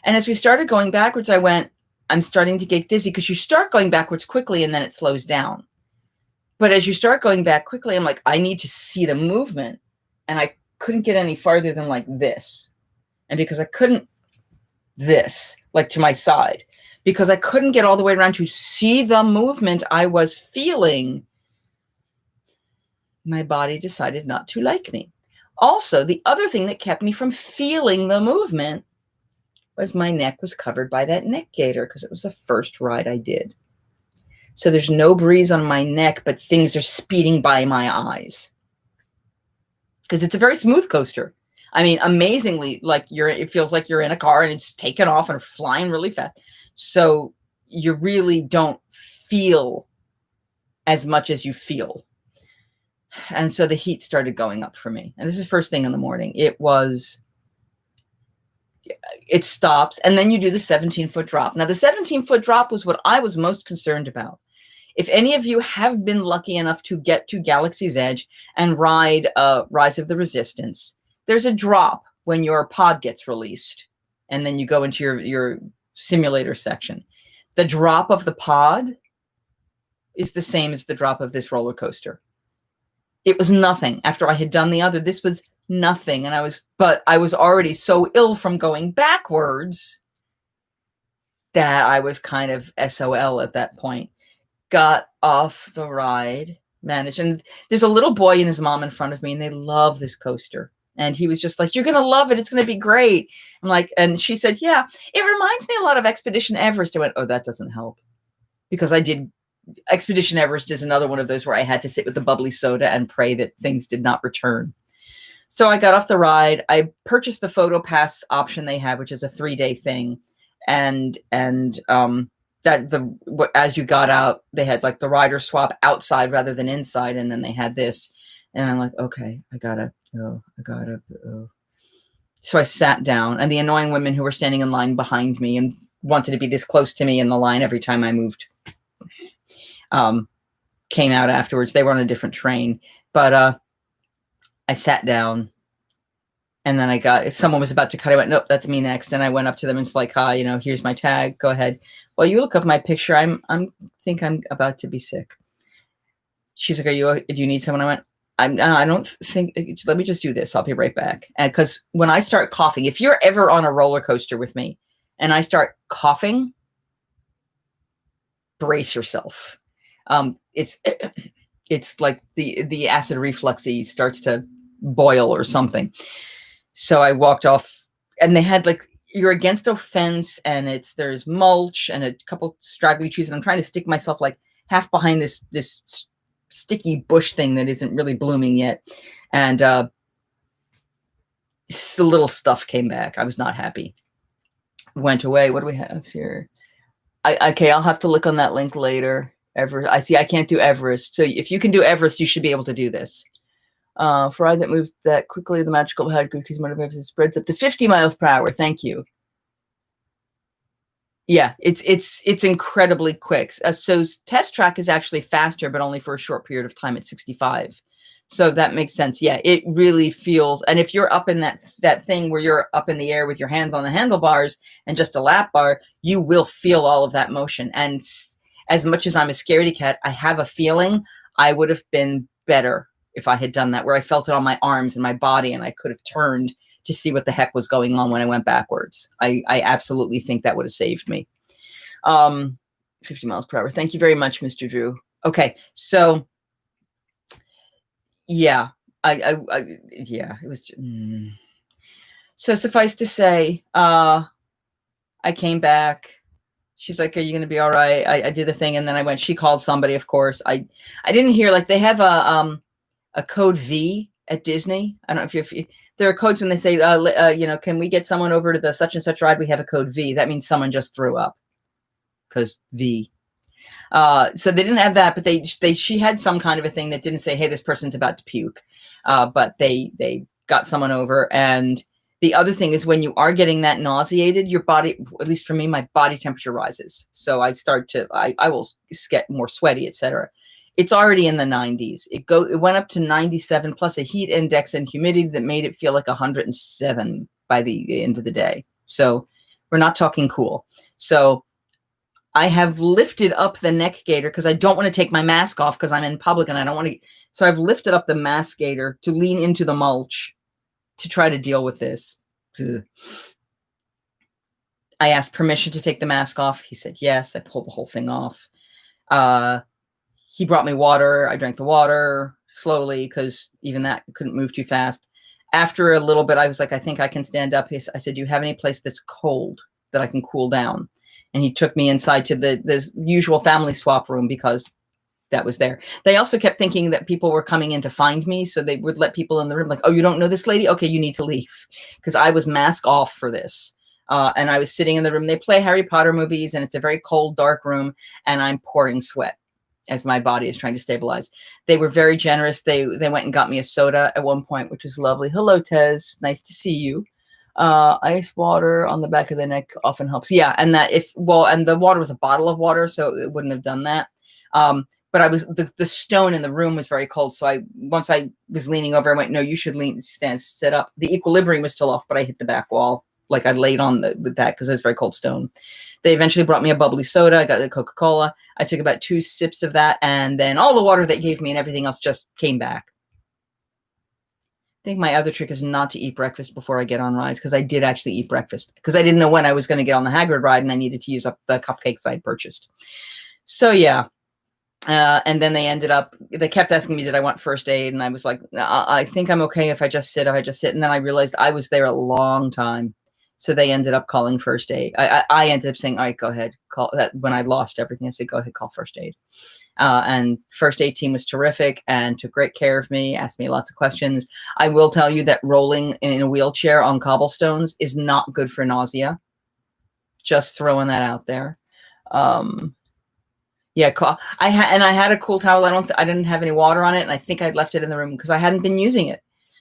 And as we started going backwards, I went, I'm starting to get dizzy because you start going backwards quickly and then it slows down. But as you start going back quickly, I'm like, I need to see the movement. And I couldn't get any farther than like this. And because I couldn't this, like to my side, because I couldn't get all the way around to see the movement I was feeling, my body decided not to like me. Also, the other thing that kept me from feeling the movement was my neck was covered by that neck gaiter because it was the first ride I did. So there's no breeze on my neck, but things are speeding by my eyes. Because it's a very smooth coaster. I mean, amazingly, like it feels like you're in a car and it's taken off and flying really fast. So you really don't feel as much as you feel. And so the heat started going up for me. And this is first thing in the morning. It stops, and then you do the 17-foot drop. Now, the 17-foot drop was what I was most concerned about. If any of you have been lucky enough to get to Galaxy's Edge and ride Rise of the Resistance, there's a drop when your pod gets released, and then you go into your simulator section. The drop of the pod is the same as the drop of this roller coaster. It was nothing. After I had done the other, this was nothing. But I was already so ill from going backwards that I was kind of SOL at that point. Got off the ride, managed. And there's a little boy and his mom in front of me, and they love this coaster. And he was just like, you're going to love it. It's going to be great. I'm like, and she said, yeah, it reminds me a lot of Expedition Everest. I went, oh, that doesn't help. Because Expedition Everest is another one of those where I had to sit with the bubbly soda and pray that things did not return. So I got off the ride. I purchased the photo pass option they have, which is a 3-day thing. And as you got out, they had like the rider swap outside rather than inside. And then they had this, and I'm like, okay, I gotta go. So I sat down, and the annoying women who were standing in line behind me and wanted to be this close to me in the line every time I moved, came out afterwards. They were on a different train, but I sat down, and then someone was about to cut. I went, nope, that's me next. And I went up to them and it's like, hi, here's my tag. Go ahead. Well, you look up my picture. I think I'm about to be sick. She's like, do you need someone? I went, I don't think, let me just do this. I'll be right back. And because when I start coughing, if you're ever on a roller coaster with me and I start coughing, brace yourself. It's like the acid reflux starts to boil or something. So I walked off, and they had you're against a fence, and there's mulch and a couple straggly trees, and I'm trying to stick myself like half behind this sticky bush thing that isn't really blooming yet. And the little stuff came back. I was not happy. Went away. What do we have here? Okay, I'll have to look on that link later. I see I can't do Everest. So if you can do Everest, you should be able to do this. For a ride that moves that quickly, the magical head cruise motor spreads up to 50 miles per hour. Thank you. Yeah, it's incredibly quick. So Test Track is actually faster, but only for a short period of time at 65. So that makes sense. Yeah, it really feels. And if you're up in that thing where you're up in the air with your hands on the handlebars and just a lap bar, you will feel all of that motion. And as much as I'm a scaredy cat, I have a feeling I would have been better if I had done that, where I felt it on my arms and my body, and I could have turned to see what the heck was going on when I went backwards. I absolutely think that would have saved me. 50 miles per hour. Thank you very much, Mr. Drew. Okay, so yeah, yeah, it was. So suffice to say, I came back. She's like, are you going to be all right? I did the thing, and then she called somebody, of course. I didn't hear, they have a code V at Disney. I don't know if there are codes when they say, can we get someone over to the such and such ride? We have a code V. That means someone just threw up, because V. So they didn't have that, but she had some kind of a thing that didn't say, hey, this person's about to puke. But they got someone over. And the other thing is, when you are getting that nauseated, your body, at least for me, my body temperature rises. So I will get more sweaty, etc. It's already in the 90s. It went up to 97 plus a heat index and humidity that made it feel like 107 by the end of the day. So we're not talking cool. So I have lifted up the neck gaiter because I don't want to take my mask off because I'm in public and I don't want to. So I've lifted up the mask gaiter to lean into the mulch to try to deal with this. Ugh. I asked permission to take the mask off. He said yes. I pulled the whole thing off. He brought me water. I drank the water slowly because even that couldn't move too fast. After a little bit, I was like, I think I can stand up. I said, do you have any place that's cold that I can cool down? And he took me inside to the usual family swap room because that was there. They also kept thinking that people were coming in to find me. So they would let people in the room like, oh, you don't know this lady? Okay, you need to leave. Because I was mask off for this. And I was sitting in the room. They play Harry Potter movies and it's a very cold, dark room. And I'm pouring sweat as my body is trying to stabilize. They were very generous. They went and got me a soda at one point, which was lovely. Hello, Tez. Nice to see you. Ice water on the back of the neck often helps. Yeah. And and the water was a bottle of water, so it wouldn't have done that. But I was, the stone in the room was very cold. So once I was leaning over, I went, no, you should sit up. The equilibrium was still off, but I hit the back wall. Like I laid on with that because it was very cold stone. They eventually brought me a bubbly soda. I got the Coca-Cola. I took about 2 sips of that. And then all the water they gave me and everything else just came back. I think my other trick is not to eat breakfast before I get on rides because I did actually eat breakfast because I didn't know when I was going to get on the Hagrid ride and I needed to use up the cupcakes I purchased. So yeah. And then they kept asking me, did I want first aid? And I was like, I think I'm okay if I just sit. And then I realized I was there a long time. So they ended up calling first aid. I ended up saying, all right, go ahead. Call that. When I lost everything, I said, go ahead, call first aid. And first aid team was terrific and took great care of me, asked me lots of questions. I will tell you that rolling in a wheelchair on cobblestones is not good for nausea. Just throwing that out there. Yeah, I had a cool towel. I didn't have any water on it, and I think I'd left it in the room because I hadn't been using it.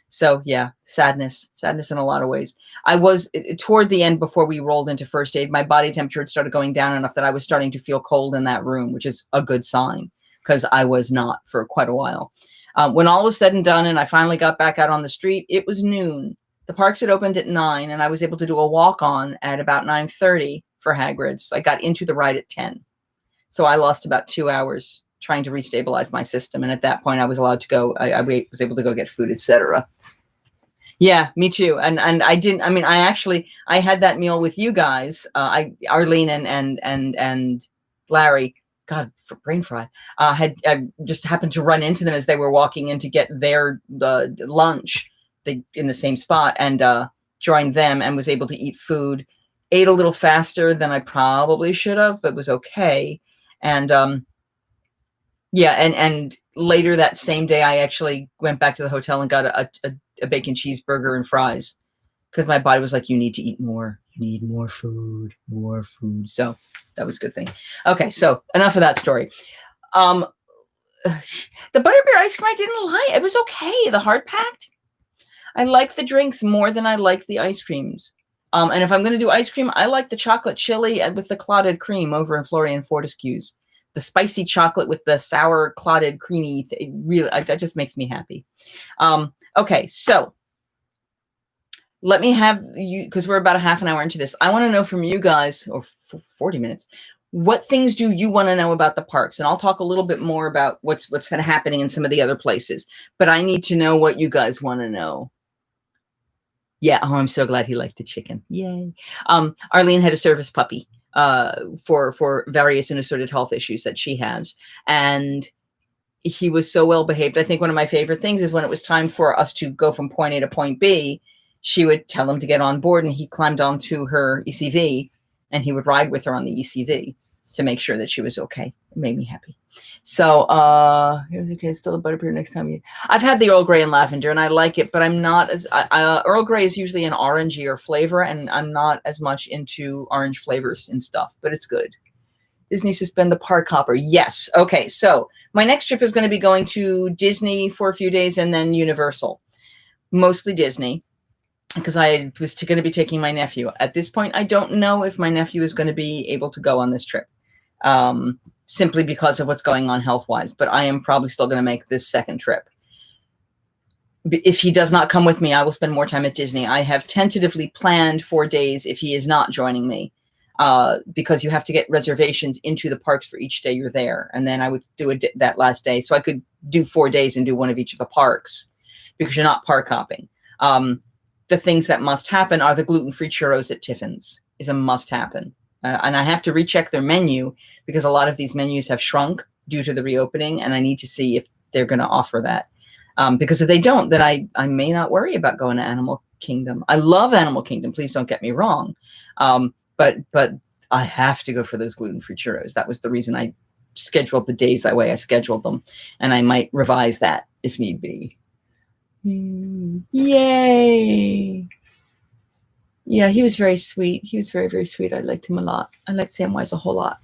So yeah, sadness in a lot of ways. I was toward the end before we rolled into first aid. My body temperature had started going down enough that I was starting to feel cold in that room, which is a good sign because I was not for quite a while. When all was said and done, and I finally got back out on the street, it was noon. The parks had opened at 9, and I was able to do a walk-on at about 9:30 for Hagrid's. I got into the ride at 10. So I lost about 2 hours trying to restabilize my system. And at that point I was allowed to go, I was able to go get food, etc. Yeah, me too. And I didn't, I mean, I had that meal with you guys, Arlene and Larry, God, for brain fry, I just happened to run into them as they were walking in to get their lunch in the same spot and joined them and was able to eat food, ate a little faster than I probably should have, but was okay. And yeah, and later that same day, I actually went back to the hotel and got a bacon cheeseburger and fries because my body was like, you need to eat more. You need more food. So that was a good thing. Okay, so enough of that story. The butterbeer ice cream I didn't like. It was okay. The hard packed. I like the drinks more than I like the ice creams. And if I'm going to do ice cream, I like the chocolate chili and with the clotted cream over in Florian Fortescue's. The spicy chocolate with the sour clotted creamy, really, that just makes me happy. Okay, so let me have you, because we're about a half an hour into this. I want to know from you guys, or 40 minutes, what things do you want to know about the parks? And I'll talk a little bit more about what's been happening in some of the other places. But I need to know what you guys want to know. Yeah, oh, I'm so glad he liked the chicken. Yay. Arlene had a service puppy for various and assorted health issues that she has. And he was so well behaved. I think one of my favorite things is when it was time for us to go from point A to point B, she would tell him to get on board and he climbed onto her ECV and he would ride with her on the ECV to make sure that she was okay. It made me happy. So here's okay, still a butterbeer next time. I've had the Earl Grey and lavender and I like it, but I'm not as Earl Grey is usually an orangier flavor and I'm not as much into orange flavors and stuff, but it's good. Disney suspend the park hopper. Yes. Okay. So my next trip is going to be going to Disney for a few days and then Universal, mostly Disney, because I was going to be taking my nephew. At this point, I don't know if my nephew is going to be able to go on this trip. Simply because of what's going on health-wise, but I am probably still going to make this second trip. If he does not come with me, I will spend more time at Disney. I have tentatively planned 4 days if he is not joining me. because you have to get reservations into the parks for each day you're there. And then I would do that last day. So I could do 4 days and do one of each of the parks because you're not park hopping. The things that must happen are the gluten-free churros at Tiffin's is a must happen. And I have to recheck their menu because a lot of these menus have shrunk due to the reopening. And I need to see if they're going to offer that. Because if they don't, then I may not worry about going to Animal Kingdom. I love Animal Kingdom. Please don't get me wrong. But I have to go for those gluten-free churros. That was the reason I scheduled the days that way I scheduled them. And I might revise that if need be. Yay. Yeah, he was very sweet. He was very, very sweet. I liked him a lot. I liked Samwise a whole lot.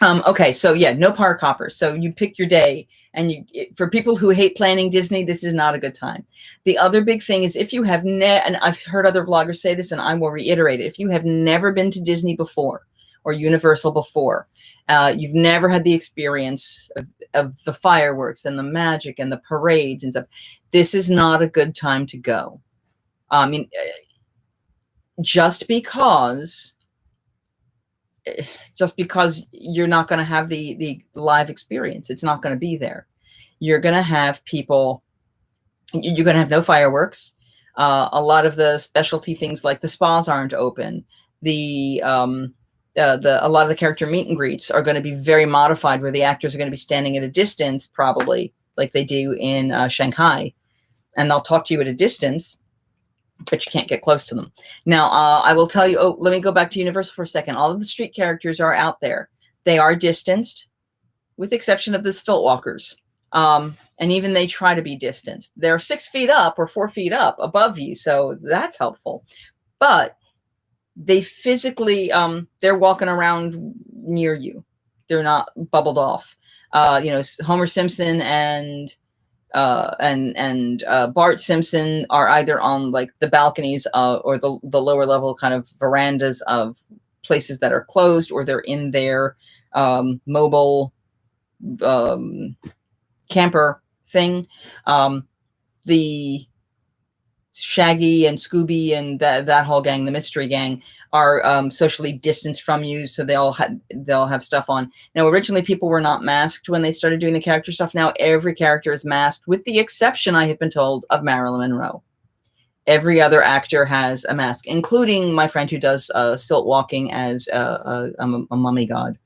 Okay, so yeah, no park hoppers. So you pick your day. And for people who hate planning Disney, this is not a good time. The other big thing is if you have and I've heard other vloggers say this, and I will reiterate it. If you have never been to Disney before or Universal before, you've never had the experience of the fireworks and the magic and the parades and stuff, this is not a good time to go. I mean, just because you're not going to have the live experience, it's not going to be there. You're going to have people, you're going to have no fireworks. A lot of the specialty things like the spas aren't open. A lot of the character meet and greets are going to be very modified, where the actors are going to be standing at a distance, probably like they do in Shanghai, and they'll talk to you at a distance, but you can't get close to them. Now, I will tell you, let me go back to Universal for a second. All of the street characters are out there. They are distanced, with the exception of the stilt walkers. And even they try to be distanced. They're 6 feet up or 4 feet up above you, so that's helpful. But they physically, they're walking around near you. They're not bubbled off. Homer Simpson and Bart Simpson are either on like the balconies or the lower level kind of verandas of places that are closed, or they're in their mobile camper thing. The Shaggy and Scooby and that whole gang, the Mystery Gang, are socially distanced from you, so they'll have stuff on. Now, originally people were not masked when they started doing the character stuff. Now every character is masked, with the exception, I have been told, of Marilyn Monroe. Every other actor has a mask, including my friend who does stilt walking as a mummy god.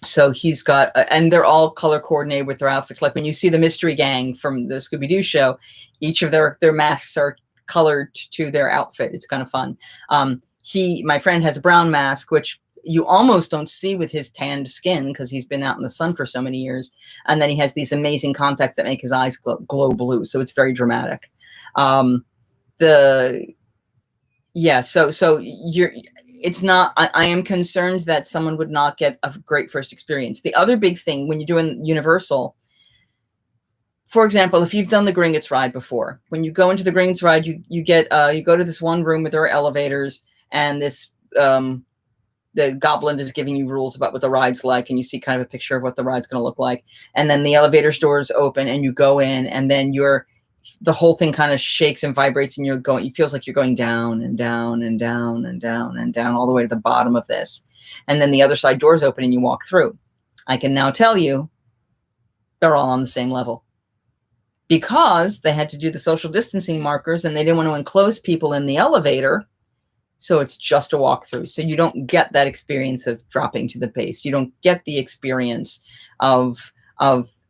So he's got, and they're all color coordinated with their outfits. Like when you see the Mystery Gang from the Scooby-Doo show, each of their masks are colored to their outfit. It's kind of fun. My friend has a brown mask, which you almost don't see with his tanned skin because he's been out in the sun for so many years. And then he has these amazing contacts that make his eyes glow blue. So it's very dramatic. It's not, I am concerned that someone would not get a great first experience. The other big thing when you're doing Universal, for example, if you've done the Gringotts ride before, when you go into the Gringotts ride, you go to this one room where there are elevators, and this, the goblin is giving you rules about what the ride's like, and you see kind of a picture of what the ride's going to look like. And then the elevator's doors open and you go in, and then the whole thing kind of shakes and vibrates, and it feels like you're going down and down and down and down and down all the way to the bottom of this. And then the other side doors open and you walk through. I can now tell you they're all on the same level, because they had to do the social distancing markers and they didn't want to enclose people in the elevator. So it's just a walkthrough. So you don't get that experience of dropping to the base. You don't get the experience of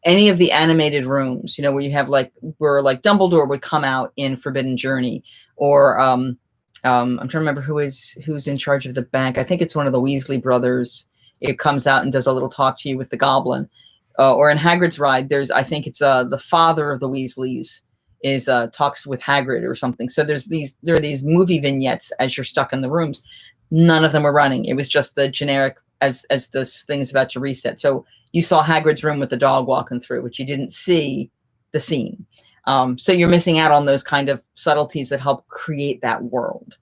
any of the animated rooms, where you have where Dumbledore would come out in Forbidden Journey, or I'm trying to remember who's in charge of the bank. I think it's one of the Weasley brothers. It comes out and does a little talk to you with the goblin. Or in Hagrid's ride, I think it's the father of the Weasleys talks with Hagrid or something. So there are these movie vignettes as you're stuck in the rooms. None of them were running. It was just the generic as this thing is about to reset. So you saw Hagrid's room with the dog walking through, but you didn't see the scene. So you're missing out on those kind of subtleties that help create that world.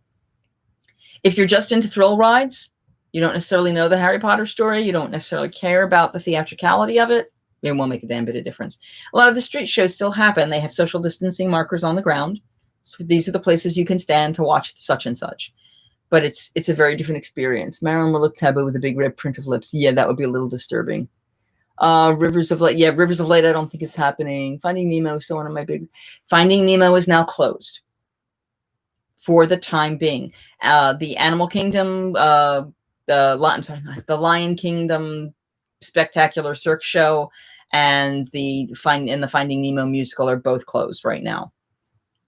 If you're just into thrill rides, you don't necessarily know the Harry Potter story, you don't necessarily care about the theatricality of it, it won't make a damn bit of difference. A lot of the street shows still happen. They have social distancing markers on the ground. So these are the places you can stand to watch such and such. but it's a very different experience. Marilyn will look taboo with a big red print of lips. Yeah, that would be a little disturbing. Rivers of Light. Yeah, Rivers of Light I don't think is happening. Finding Nemo is still one of my big... Finding Nemo is now closed for the time being. The Animal Kingdom, the Lion Kingdom Spectacular Cirque show and the Finding Nemo musical are both closed right now.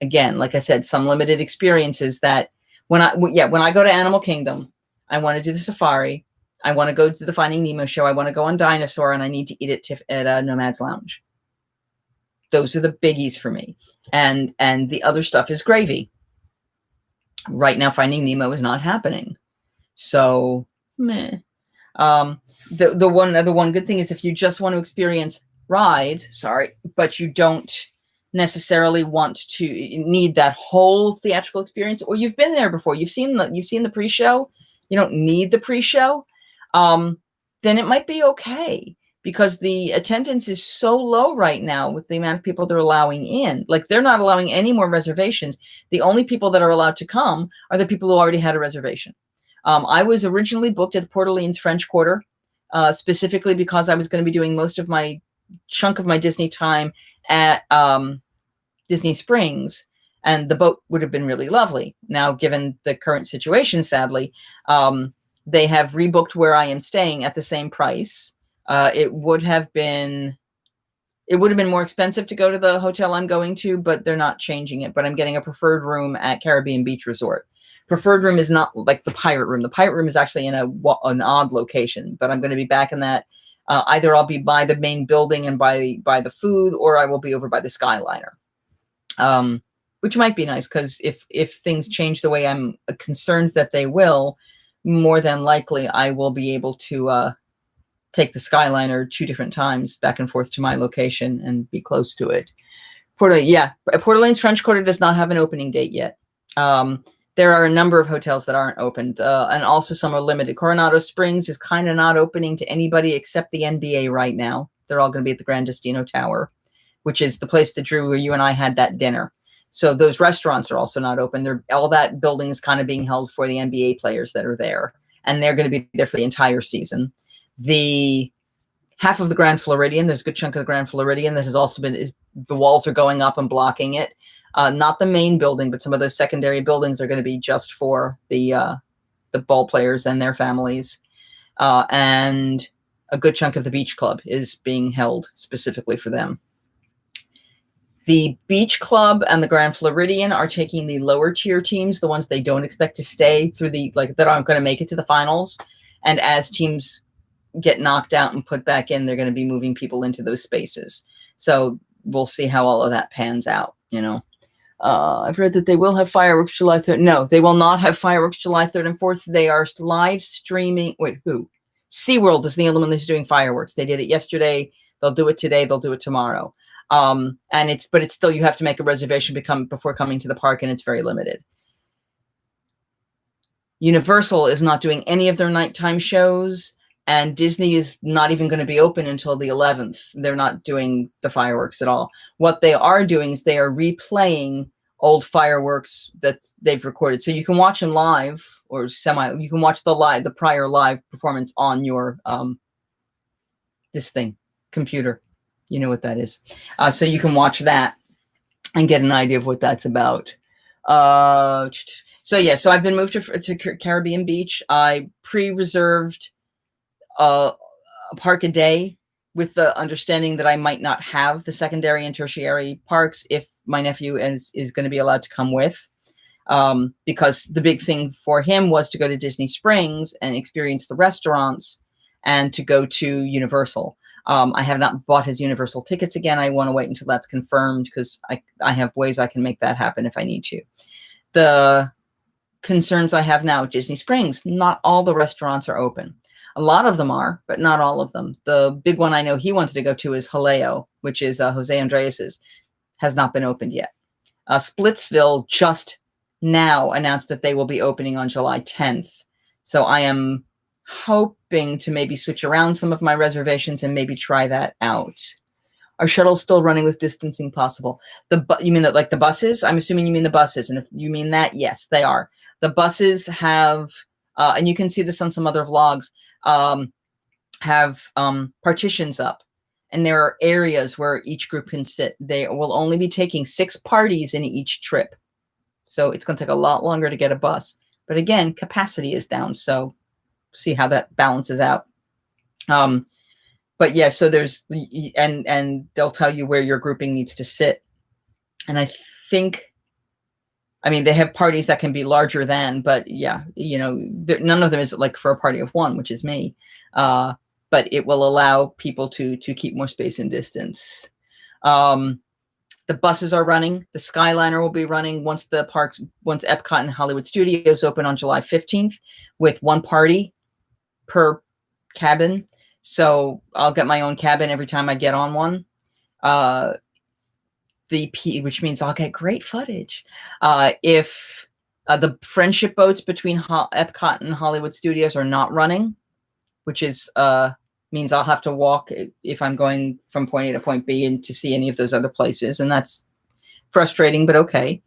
Again, like I said, some limited experiences that when I go to Animal Kingdom, I want to do the safari. I want to go to the Finding Nemo show. I want to go on Dinosaur, and I need to eat at Nomad's Lounge. Those are the biggies for me. And the other stuff is gravy. Right now, Finding Nemo is not happening. So, meh. The one good thing is if you just want to experience rides, but you don't necessarily need that whole theatrical experience, or you've been there before, you've seen the pre-show, you don't need the pre-show, then it might be okay, because the attendance is so low right now with the amount of people they're allowing in. Like, they're not allowing any more reservations. The only people that are allowed to come are the people who already had a reservation. I was originally booked at the Port Orleans French Quarter, specifically because I was going to be doing most of my chunk of my Disney time at Disney Springs, and the boat would have been really lovely. Now, given the current situation, sadly, they have rebooked where I am staying at the same price. It would have been more expensive to go to the hotel I'm going to, but they're not changing it. But I'm getting a preferred room at Caribbean Beach Resort. Preferred room is not like the Pirate Room. The Pirate Room is actually in an odd location, but I'm going to be back in that. Either I'll be by the main building and by the food, or I will be over by the Skyliner, which might be nice, because if things change the way I'm concerned that they will, more than likely I will be able to take the Skyliner 2 different times back and forth to my location and be close to it. Port Orleans French Quarter does not have an opening date yet. There are a number of hotels that aren't opened, and also some are limited. Coronado Springs is kind of not opening to anybody except the NBA right now. They're all going to be at the Grand Destino Tower, which is the place that Drew, where you and I had that dinner. So those restaurants are also not open. All that building is kind of being held for the NBA players that are there, and they're going to be there for the entire season. The half of the Grand Floridian, there's a good chunk of the Grand Floridian that has also been, the walls are going up and blocking it. Not the main building, but some of those secondary buildings are going to be just for the ball players and their families. And a good chunk of the beach club is being held specifically for them. The beach club and the Grand Floridian are taking the lower tier teams, the ones they don't expect to stay through that aren't going to make it to the finals. And as teams get knocked out and put back in, they're going to be moving people into those spaces. So we'll see how all of that pans out, I've read that they will have fireworks July 3rd. No, they will not have fireworks July 3rd and 4th. They are live streaming. Wait, who? SeaWorld is the only one that's doing fireworks. They did it yesterday. They'll do it today. They'll do it tomorrow. But it's still, you have to make a reservation before coming to the park, and it's very limited. Universal is not doing any of their nighttime shows, and Disney is not even going to be open until the 11th. They're not doing the fireworks at all. What they are doing is they are replaying old fireworks that they've recorded. So you can watch them live or you can watch the prior live performance on your, computer. You know what that is. So you can watch that and get an idea of what that's about. So I've been moved to Caribbean Beach. I pre-reserved a park a day with the understanding that I might not have the secondary and tertiary parks if my nephew is going to be allowed to come with, because the big thing for him was to go to Disney Springs and experience the restaurants and to go to Universal. I have not bought his Universal tickets again. I want to wait until that's confirmed, because I have ways I can make that happen if I need to. The concerns I have now at Disney Springs, not all the restaurants are open. A lot of them are, but not all of them. The big one I know he wanted to go to is Jaleo, which is Jose Andres's, has not been opened yet. Splitsville just now announced that they will be opening on July 10th. So I am hoping to maybe switch around some of my reservations and maybe try that out. Are shuttles still running with distancing possible? You mean that, like the buses? I'm assuming you mean the buses. And if you mean that, yes, they are. The buses have, and you can see this on some other vlogs, have partitions up. And there are areas where each group can sit. They will only be taking 6 parties in each trip. So it's going to take a lot longer to get a bus. But again, capacity is down. So see how that balances out. But yeah, so there's, and they'll tell you where your grouping needs to sit. And I think, I mean, they have parties that can be larger than, but yeah, you know, none of them is like for a party of 1, which is me. But it will allow people to keep more space and distance. The buses are running. The Skyliner will be running once Epcot and Hollywood Studios open on July 15th, with 1 party per cabin. So I'll get my own cabin every time I get on one. Which means I'll get great footage. If the friendship boats between Epcot and Hollywood Studios are not running, which is means I'll have to walk if I'm going from point A to point B and to see any of those other places, and that's frustrating, but okay.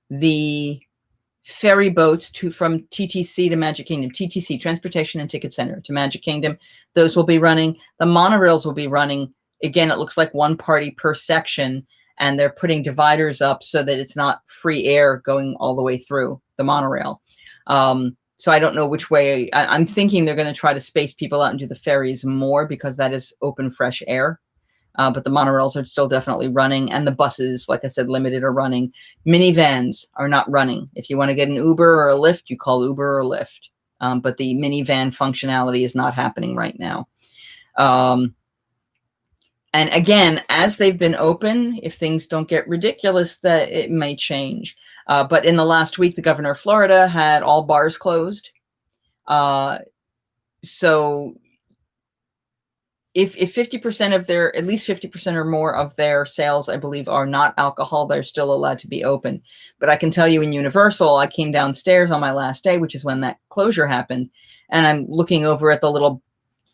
The ferry boats from TTC to Magic Kingdom, TTC, Transportation and Ticket Center, to Magic Kingdom, those will be running. The monorails will be running. Again, it looks like 1 party per section, and they're putting dividers up so that it's not free air going all the way through the monorail. So I don't know which way. I'm thinking they're going to try to space people out and do the ferries more, because that is open, fresh air. But the monorails are still definitely running. And the buses, like I said, limited, are running. Minivans are not running. If you want to get an Uber or a Lyft, you call Uber or Lyft. But the minivan functionality is not happening right now. And again, as they've been open, if things don't get ridiculous, that it may change. But in the last week, the governor of Florida had all bars closed. So if 50% of at least 50% or more of their sales, I believe, are not alcohol, they're still allowed to be open. But I can tell you, in Universal, I came downstairs on my last day, which is when that closure happened, and I'm looking over at the little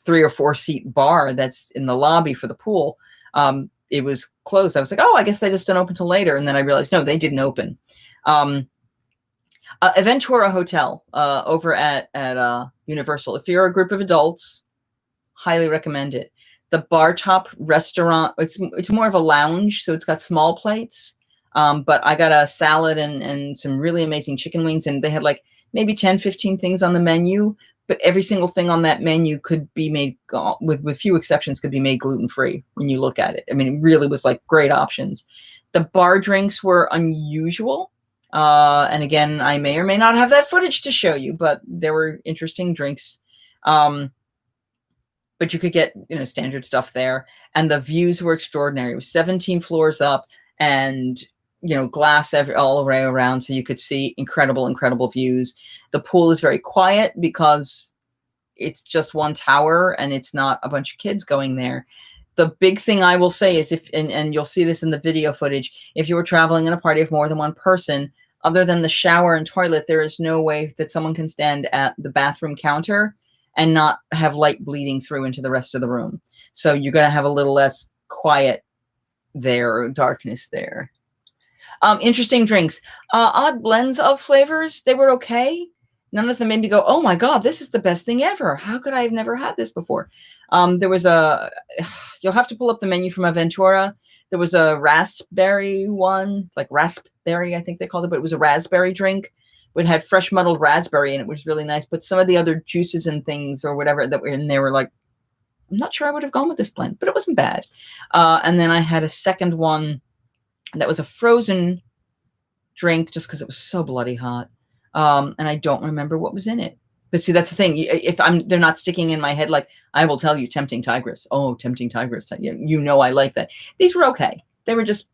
3 or 4 seat bar that's in the lobby for the pool. It was closed. I was like, oh, I guess they just don't open till later. And then I realized, no, they didn't open. Aventura Hotel over at Universal. If you're a group of adults, highly recommend it. The bar top restaurant, it's more of a lounge, so it's got small plates. But I got a salad and some really amazing chicken wings, and they had like maybe 10, 15 things on the menu. But every single thing on that menu could be made, with few exceptions, could be made gluten-free when you look at it. I mean, it really was like great options. The bar drinks were unusual. And again, I may or may not have that footage to show you, but there were interesting drinks. But you could get, standard stuff there. And the views were extraordinary. It was 17 floors up, and glass all the way around, so you could see incredible views. The pool is very quiet because it's just one tower and it's not a bunch of kids going there. The big thing I will say is, and you'll see this in the video footage, if you were traveling in a party of more than 1 person, other than the shower and toilet, there is no way that someone can stand at the bathroom counter and not have light bleeding through into the rest of the room. So you're going to have a little less quiet there, or darkness there. Interesting drinks. Odd blends of flavors. They were okay. None of them made me go, oh my God, this is the best thing ever. How could I have never had this before? There was you'll have to pull up the menu from Aventura. There was a raspberry one, like raspberry, I think they called it, but it was a raspberry drink. It had fresh muddled raspberry, and it was really nice. But some of the other juices and things or whatever that were in there were like, I'm not sure I would have gone with this blend, but it wasn't bad. And then I had a second one that was a frozen drink, just because it was so bloody hot. And I don't remember what was in it. But see, that's the thing. If they're not sticking in my head, like I will tell you, Tempting Tigress. Oh, Tempting Tigress. I like that. These were okay. They were just,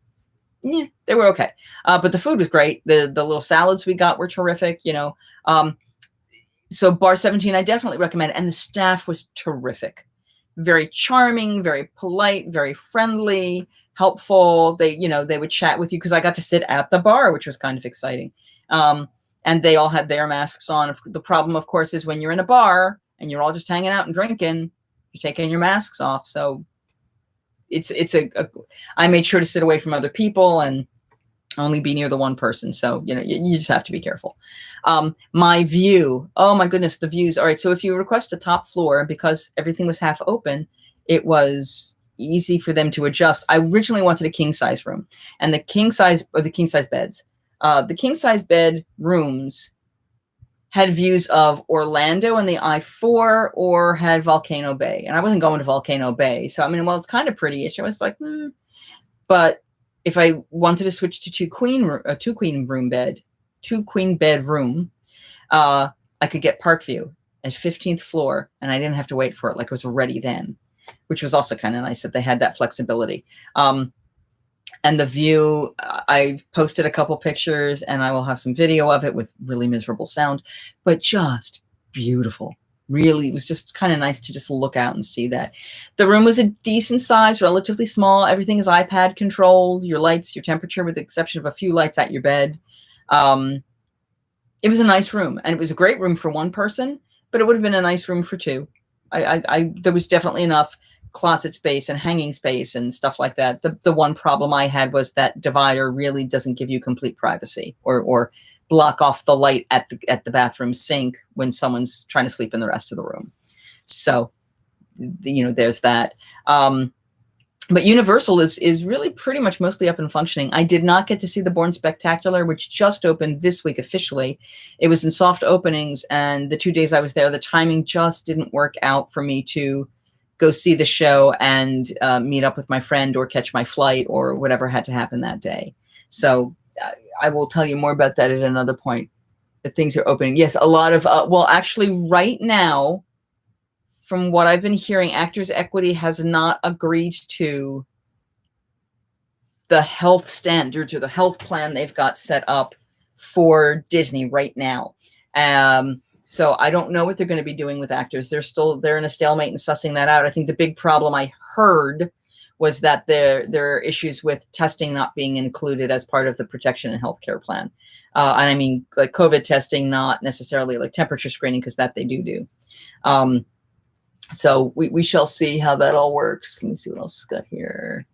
they were okay. But the food was great. The little salads we got were terrific. So Bar 17, I definitely recommend. And the staff was terrific. Very charming, very polite, very friendly, helpful. They would chat with you, because I got to sit at the bar, which was kind of exciting. And they all had their masks on. The problem, of course, is when you're in a bar and you're all just hanging out and drinking, you're taking your masks off. So I made sure to sit away from other people and only be near the one person. So, you just have to be careful. My view, oh my goodness, the views. All right. So if you request a top floor, because everything was half open, it was easy for them to adjust. I originally wanted a king size room, and the king size beds, the king size bed rooms had views of Orlando and the I-4 or had Volcano Bay. And I wasn't going to Volcano Bay. So, I mean, well, it's kind of pretty-ish. I was like, But if I wanted to switch to two queen bed room, I could get Parkview at 15th floor, and I didn't have to wait for it. Like, it was ready then, which was also kind of nice that they had that flexibility. And the view, I posted a couple pictures, and I will have some video of it with really miserable sound, but just beautiful. Really, it was just kind of nice to just look out and see that. The room was a decent size, relatively small. Everything is iPad controlled, your lights, your temperature, with the exception of a few lights at your bed. It was a nice room, and it was a great room for one person, but it would have been a nice room for two. There was definitely enough closet space and hanging space and stuff like that. The one problem I had was that divider really doesn't give you complete privacy, or block off the light at the bathroom sink when someone's trying to sleep in the rest of the room. So, there's that. But Universal is really pretty much mostly up and functioning. I did not get to see the Bourne Spectacular, which just opened this week officially. It was in soft openings, and the 2 days I was there, the timing just didn't work out for me to go see the show and meet up with my friend or catch my flight or whatever had to happen that day. So I will tell you more about that at another point. That things are opening. Yes, a lot of, well, actually right now, from what I've been hearing, Actors Equity has not agreed to the health standards or the health plan they've got set up for Disney right now. So I don't know what they're going to be doing with actors. They're in a stalemate and sussing that out. I think the big problem I heard was that there are issues with testing not being included as part of the protection and healthcare plan. And I mean, like COVID testing, not necessarily like temperature screening, because that they do. So we shall see how that all works. Let me see what else is got here.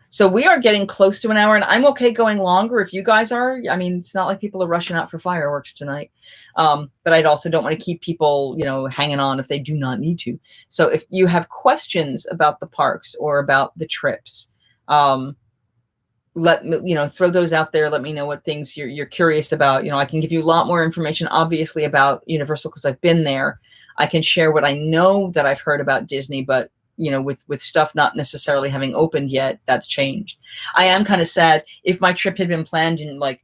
So we are getting close to an hour, and I'm okay going longer if you guys are. I mean, it's not like people are rushing out for fireworks tonight. But I also don't want to keep people, hanging on if they do not need to. So if you have questions about the parks or about the trips, let me, throw those out there. Let me know what things you're curious about. I can give you a lot more information, obviously, about Universal because I've been there. I can share what I know that I've heard about Disney, but with stuff not necessarily having opened yet, that's changed. I am kind of sad. If my trip had been planned in like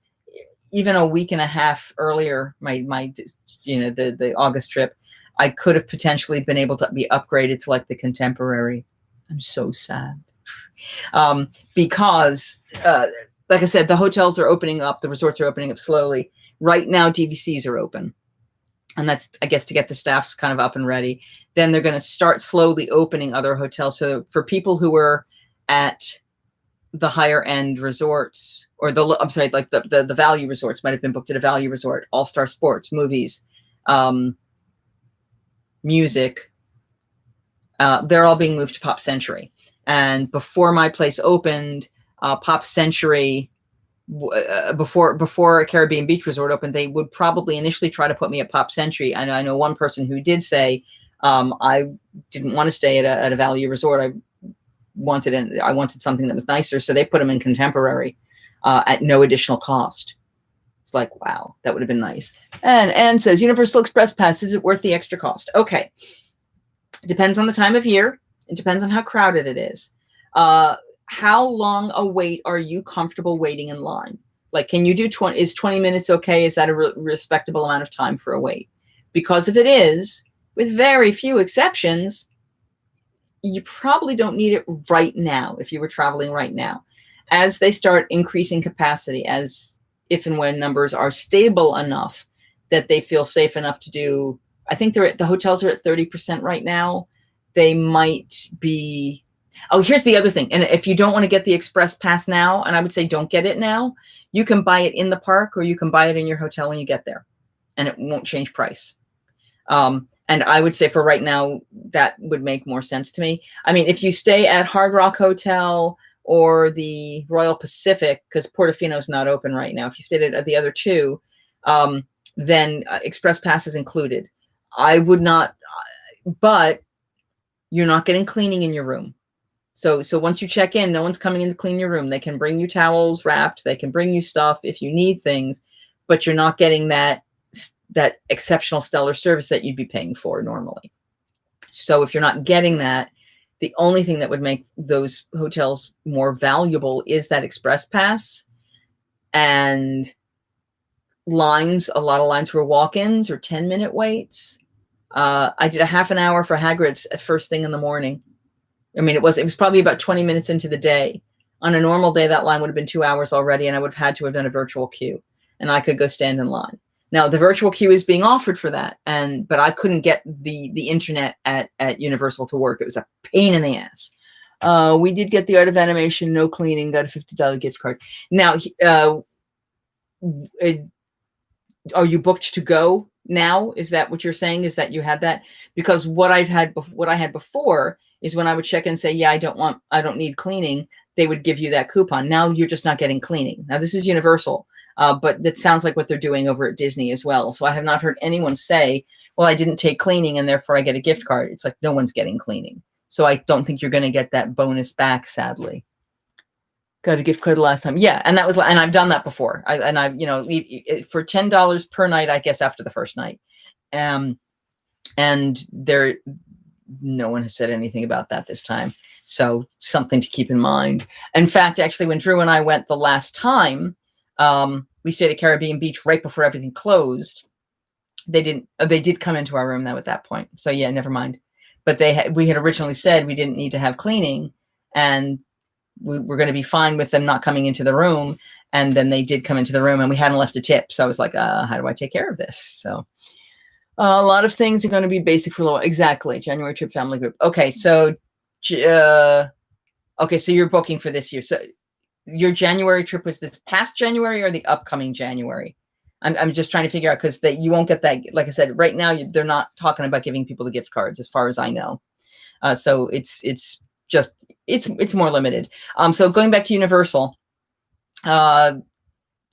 even a week and a half earlier, the August trip, I could have potentially been able to be upgraded to like the Contemporary. I'm so sad. Because like I said, the hotels are opening up, the resorts are opening up slowly. Right now, DVCs are open. And that's, I guess, to get the staffs kind of up and ready. Then they're going to start slowly opening other hotels. So for people who were at the higher end resorts, or the value resorts, might have been booked at a value resort, All-Star Sports, movies, music, they're all being moved to Pop Century. And before my place opened, Pop Century, before a Caribbean Beach Resort opened, they would probably initially try to put me at Pop Century. I know one person who did say, I didn't want to stay at a value resort. I wanted something that was nicer. So they put them in Contemporary at no additional cost. It's like, wow, that would have been nice. And Anne says, Universal Express Pass, is it worth the extra cost? Okay. It depends on the time of year. It depends on how crowded it is. How long a wait are you comfortable waiting in line? Like, can you do 20? Is 20 minutes okay? Is that a respectable amount of time for a wait? Because if it is, with very few exceptions, you probably don't need it right now if you were traveling right now. As they start increasing capacity, as if and when numbers are stable enough that they feel safe enough to do, I think the hotels are at 30% right now. They might be. Oh, here's the other thing. And if you don't want to get the Express Pass now, and I would say don't get it now, you can buy it in the park or you can buy it in your hotel when you get there, and it won't change price. And I would say for right now, that would make more sense to me. I mean, if you stay at Hard Rock Hotel or the Royal Pacific, because Portofino's not open right now, if you stayed at the other two, then Express Pass is included. I would not, but you're not getting cleaning in your room. So once you check in, no one's coming in to clean your room. They can bring you towels wrapped. They can bring you stuff if you need things, but you're not getting that exceptional stellar service that you'd be paying for normally. So if you're not getting that, the only thing that would make those hotels more valuable is that Express Pass. And lines, a lot of lines were walk-ins or 10-minute waits. I did a half an hour for Hagrid's at first thing in the morning. I mean, it was probably about 20 minutes into the day. On a normal day, that line would have been 2 hours already, and I would have had to have done a virtual queue, and I could go stand in line. Now, the virtual queue is being offered for that, but I couldn't get the internet at Universal to work. It was a pain in the ass. We did get the Art of Animation, no cleaning, got a $50 gift card. Now, are you booked to go now? Is that what you're saying? Is that you had that? Because what I had before is when I would check in and say, yeah, I don't need cleaning, they would give you that coupon. Now you're just not getting cleaning. Now this is Universal, but that sounds like what they're doing over at Disney as well. So I have not heard anyone say, well, I didn't take cleaning and therefore I get a gift card. It's like no one's getting cleaning. So I don't think you're going to get that bonus back, sadly. Got a gift card the last time. Yeah. And I've done that before. I've, for $10 per night, I guess after the first night. And no one has said anything about that this time. So something to keep in mind. In fact, actually, when Drew and I went the last time, we stayed at Caribbean Beach right before everything closed. They did come into our room though at that point. So yeah, never mind. But we had originally said we didn't need to have cleaning, and we were going to be fine with them not coming into the room. And then they did come into the room, and we hadn't left a tip. So I was like, how do I take care of this? So a lot of things are going to be basic for low. Exactly. January trip family group. Okay. So, so you're booking for this year. So your January trip was this past January or the upcoming January? I'm just trying to figure out, because you won't get that. Like I said, right now, they're not talking about giving people the gift cards as far as I know. So it's more limited. So going back to Universal, I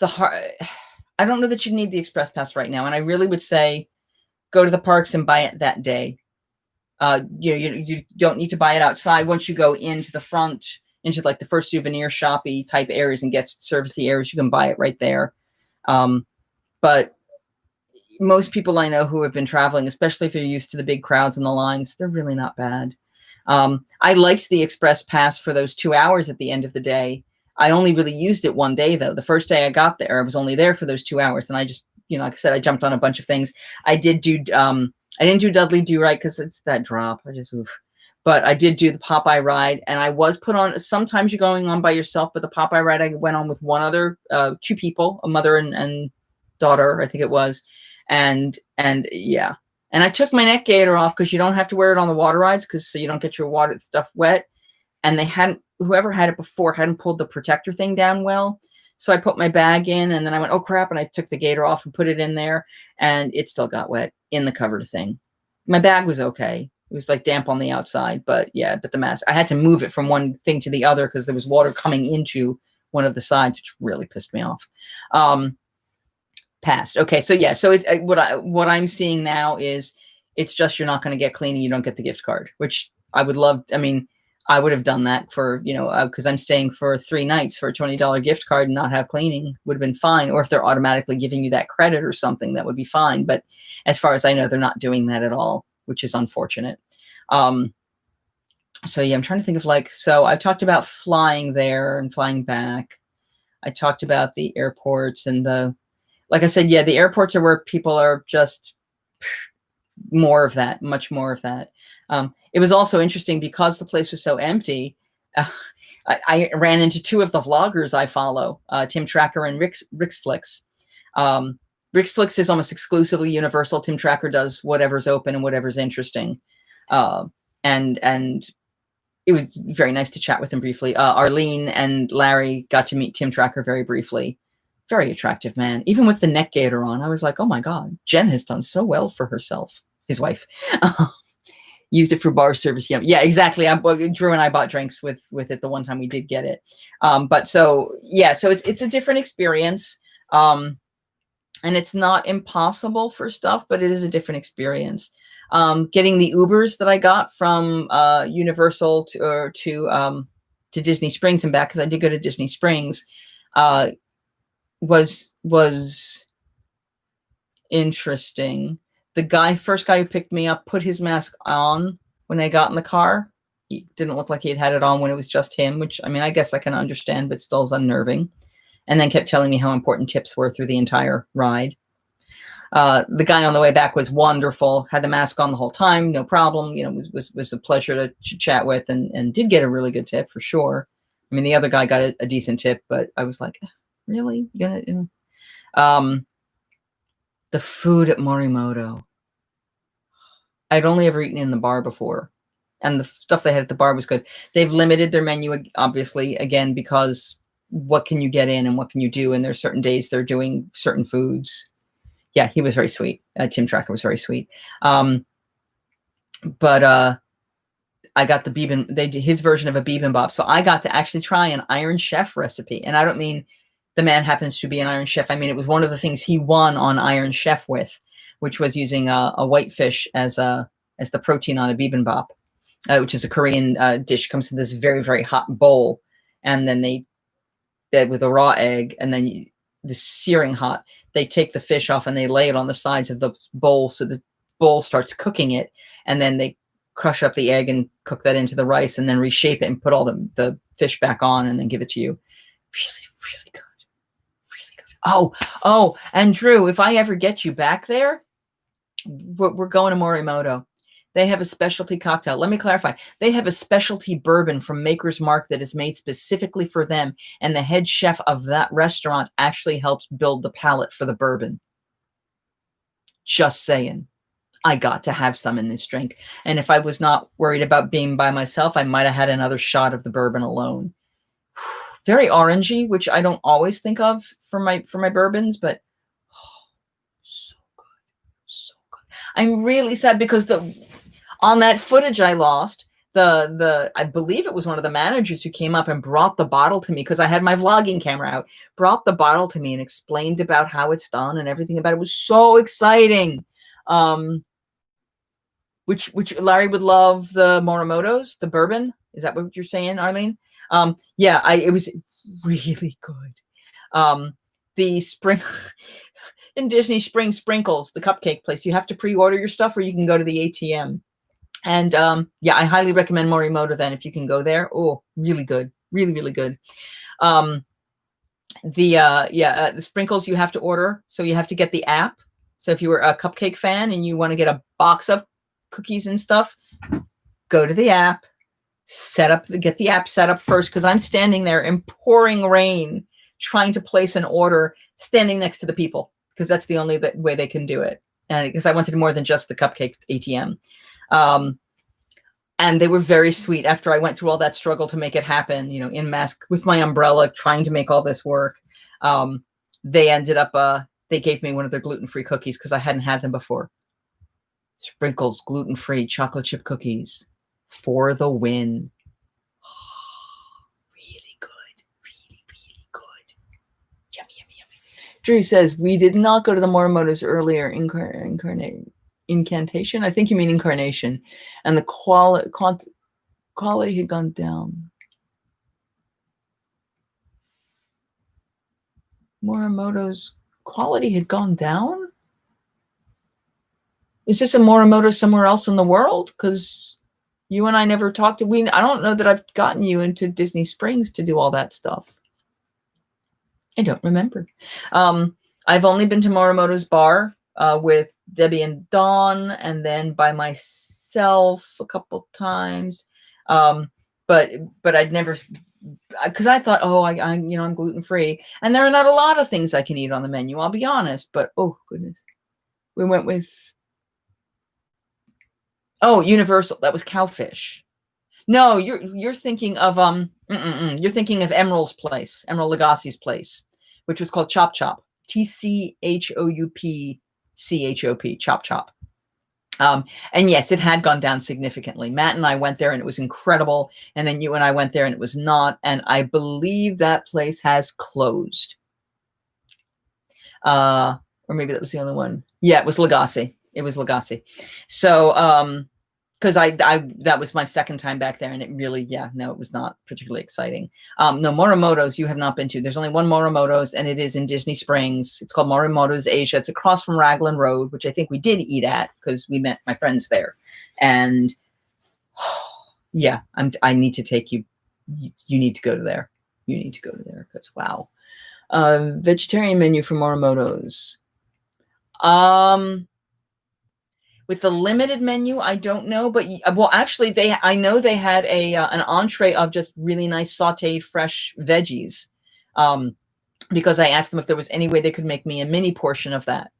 don't know that you need the Express Pass right now. And I really would say, go to the parks and buy it that day. You don't need to buy it outside. Once you go into the front, into like the first souvenir shoppy type areas and guest servicey areas, you can buy it right there. But most people I know who have been traveling, especially if you're used to the big crowds and the lines, they're really not bad. I liked the Express Pass for those 2 hours at the end of the day. I only really used it one day though. The first day I got there, I was only there for those 2 hours, and I just, like I said, I jumped on a bunch of things. I didn't do Dudley Do Right because it's that drop. But I did do the Popeye ride, and I was put on. Sometimes you're going on by yourself, but the Popeye ride I went on with one other, two people, a mother and daughter, I think it was, and yeah. And I took my neck gaiter off because you don't have to wear it on the water rides, so you don't get your water stuff wet. And whoever had it before hadn't pulled the protector thing down well. So I put my bag in, and then I went, oh crap. And I took the gaiter off and put it in there, and it still got wet in the covered thing. My bag was okay. It was like damp on the outside, but the mask, I had to move it from one thing to the other because there was water coming into one of the sides, which really pissed me off. Passed. Okay. So yeah. So it's what I'm seeing now is it's just, you're not going to get cleaning. You don't get the gift card, which I would love. I mean, I would have done that for, because I'm staying for 3 nights for a $20 gift card and not have cleaning would have been fine. Or if they're automatically giving you that credit or something, that would be fine. But as far as I know, they're not doing that at all, which is unfortunate. So yeah, I'm trying to think of so I've talked about flying there and flying back. I talked about the airports and like I said, yeah, the airports are where people are just more of that, much more of that. It was also interesting because the place was so empty. I ran into 2 of the vloggers I follow, Tim Tracker and Rixflix. Rixflix is almost exclusively Universal. Tim Tracker does whatever's open and whatever's interesting. And it was very nice to chat with him briefly. Arlene and Larry got to meet Tim Tracker very briefly. Very attractive man. Even with the neck gaiter on, I was like, oh my God, Jen has done so well for herself. his wife. Used it for bar service. Yeah, exactly. Drew and I bought drinks with it the one time we did get it. But so it's a different experience. And it's not impossible for stuff, but it is a different experience. Getting the Ubers that I got from Universal to Disney Springs and back, because I did go to Disney Springs, was interesting. The first guy who picked me up put his mask on when I got in the car. He didn't look like he had it on when it was just him, which, I mean, I guess I can understand, but still is unnerving. And then kept telling me how important tips were through the entire ride. The guy on the way back was wonderful, had the mask on the whole time, no problem. Was a pleasure to chat with, and did get a really good tip for sure. I mean, the other guy got a decent tip, but I was like, really? You gonna, the food at Morimoto. I'd only ever eaten in the bar before, and the stuff they had at the bar was good. They've limited their menu, obviously, again, because what can you get in and what can you do? And there's certain days they're doing certain foods. Yeah, he was very sweet. Tim Tracker was very sweet. But I got his version of a bibimbap. So I got to actually try an Iron Chef recipe. And I don't mean the man happens to be an Iron Chef. I mean, it was one of the things he won on Iron Chef with, which was using a whitefish as the protein on a bibimbap, which is a Korean dish. Comes in this very, very hot bowl. And then they with a raw egg, and then the searing hot, they take the fish off and they lay it on the sides of the bowl. So the bowl starts cooking it. And then they crush up the egg and cook that into the rice and then reshape it and put all the fish back on and then give it to you. Really, really good. Really good. Oh, and Drew, if I ever get you back there, we're going to Morimoto. They have a specialty cocktail. Let me clarify. They have a specialty bourbon from Maker's Mark that is made specifically for them. And the head chef of that restaurant actually helps build the palate for the bourbon. Just saying. I got to have some in this drink. And if I was not worried about being by myself, I might have had another shot of the bourbon alone. Very orangey, which I don't always think of for my bourbons, but so good. So good. I'm really sad because on that footage I lost, I believe it was one of the managers who came up and brought the bottle to me, because I had my vlogging camera out, brought the bottle to me and explained about how it's done and everything about it. It was so exciting. Which Larry would love, the Morimoto's, the bourbon. Is that what you're saying, Arlene? It was really good. The spring in Disney Spring Sprinkles, the cupcake place, you have to pre-order your stuff or you can go to the ATM. And I highly recommend Morimoto then if you can go there. Oh, really good. Really, really good. The sprinkles you have to order. So you have to get the app. So if you were a cupcake fan and you want to get a box of cookies and stuff, go to the app, get the app set up first, because I'm standing there in pouring rain trying to place an order, standing next to the people, because that's the only way they can do it. And because I wanted more than just the cupcake ATM. And they were very sweet after I went through all that struggle to make it happen, in mask with my umbrella, trying to make all this work. They ended up, they gave me one of their gluten-free cookies because I hadn't had them before. Sprinkles, gluten-free chocolate chip cookies for the win. Really good. Really, really good. Yummy, yummy, yummy. Drew says, we did not go to the Morimoto's earlier incantation. I think you mean incarnation. And the quality had gone down. Morimoto's quality had gone down? Is this a Morimoto somewhere else in the world? Because you and I never talked. I don't know that I've gotten you into Disney Springs to do all that stuff. I don't remember. I've only been to Morimoto's bar with Debbie and Dawn, and then by myself a couple times. But I'd never, because I thought, I'm gluten free, and there are not a lot of things I can eat on the menu. I'll be honest, but oh goodness, we went with. Oh, Universal. That was Cowfish. No, you're thinking of you're thinking of Emerald Lagasse's place, which was called Chop Chop. TCHOUPCHOP. Chop Chop. And yes, it had gone down significantly. Matt and I went there and it was incredible. And then you and I went there and it was not. And I believe that place has closed. Or maybe that was the other one. Yeah, it was Lagasse. It was Lagasse. So, because that was my second time back there, and it really, yeah, no, it was not particularly exciting. No, Morimoto's you have not been to. There's only one Morimoto's, and it is in Disney Springs. It's called Morimoto's Asia. It's across from Raglan Road, which I think we did eat at because we met my friends there. And yeah, I need to take you. You need to go to there. You need to go to there because wow. Vegetarian menu for Morimoto's. With the limited menu, I don't know, but well, actually, I know they had an entree of just really nice sautéed fresh veggies, because I asked them if there was any way they could make me a mini portion of that.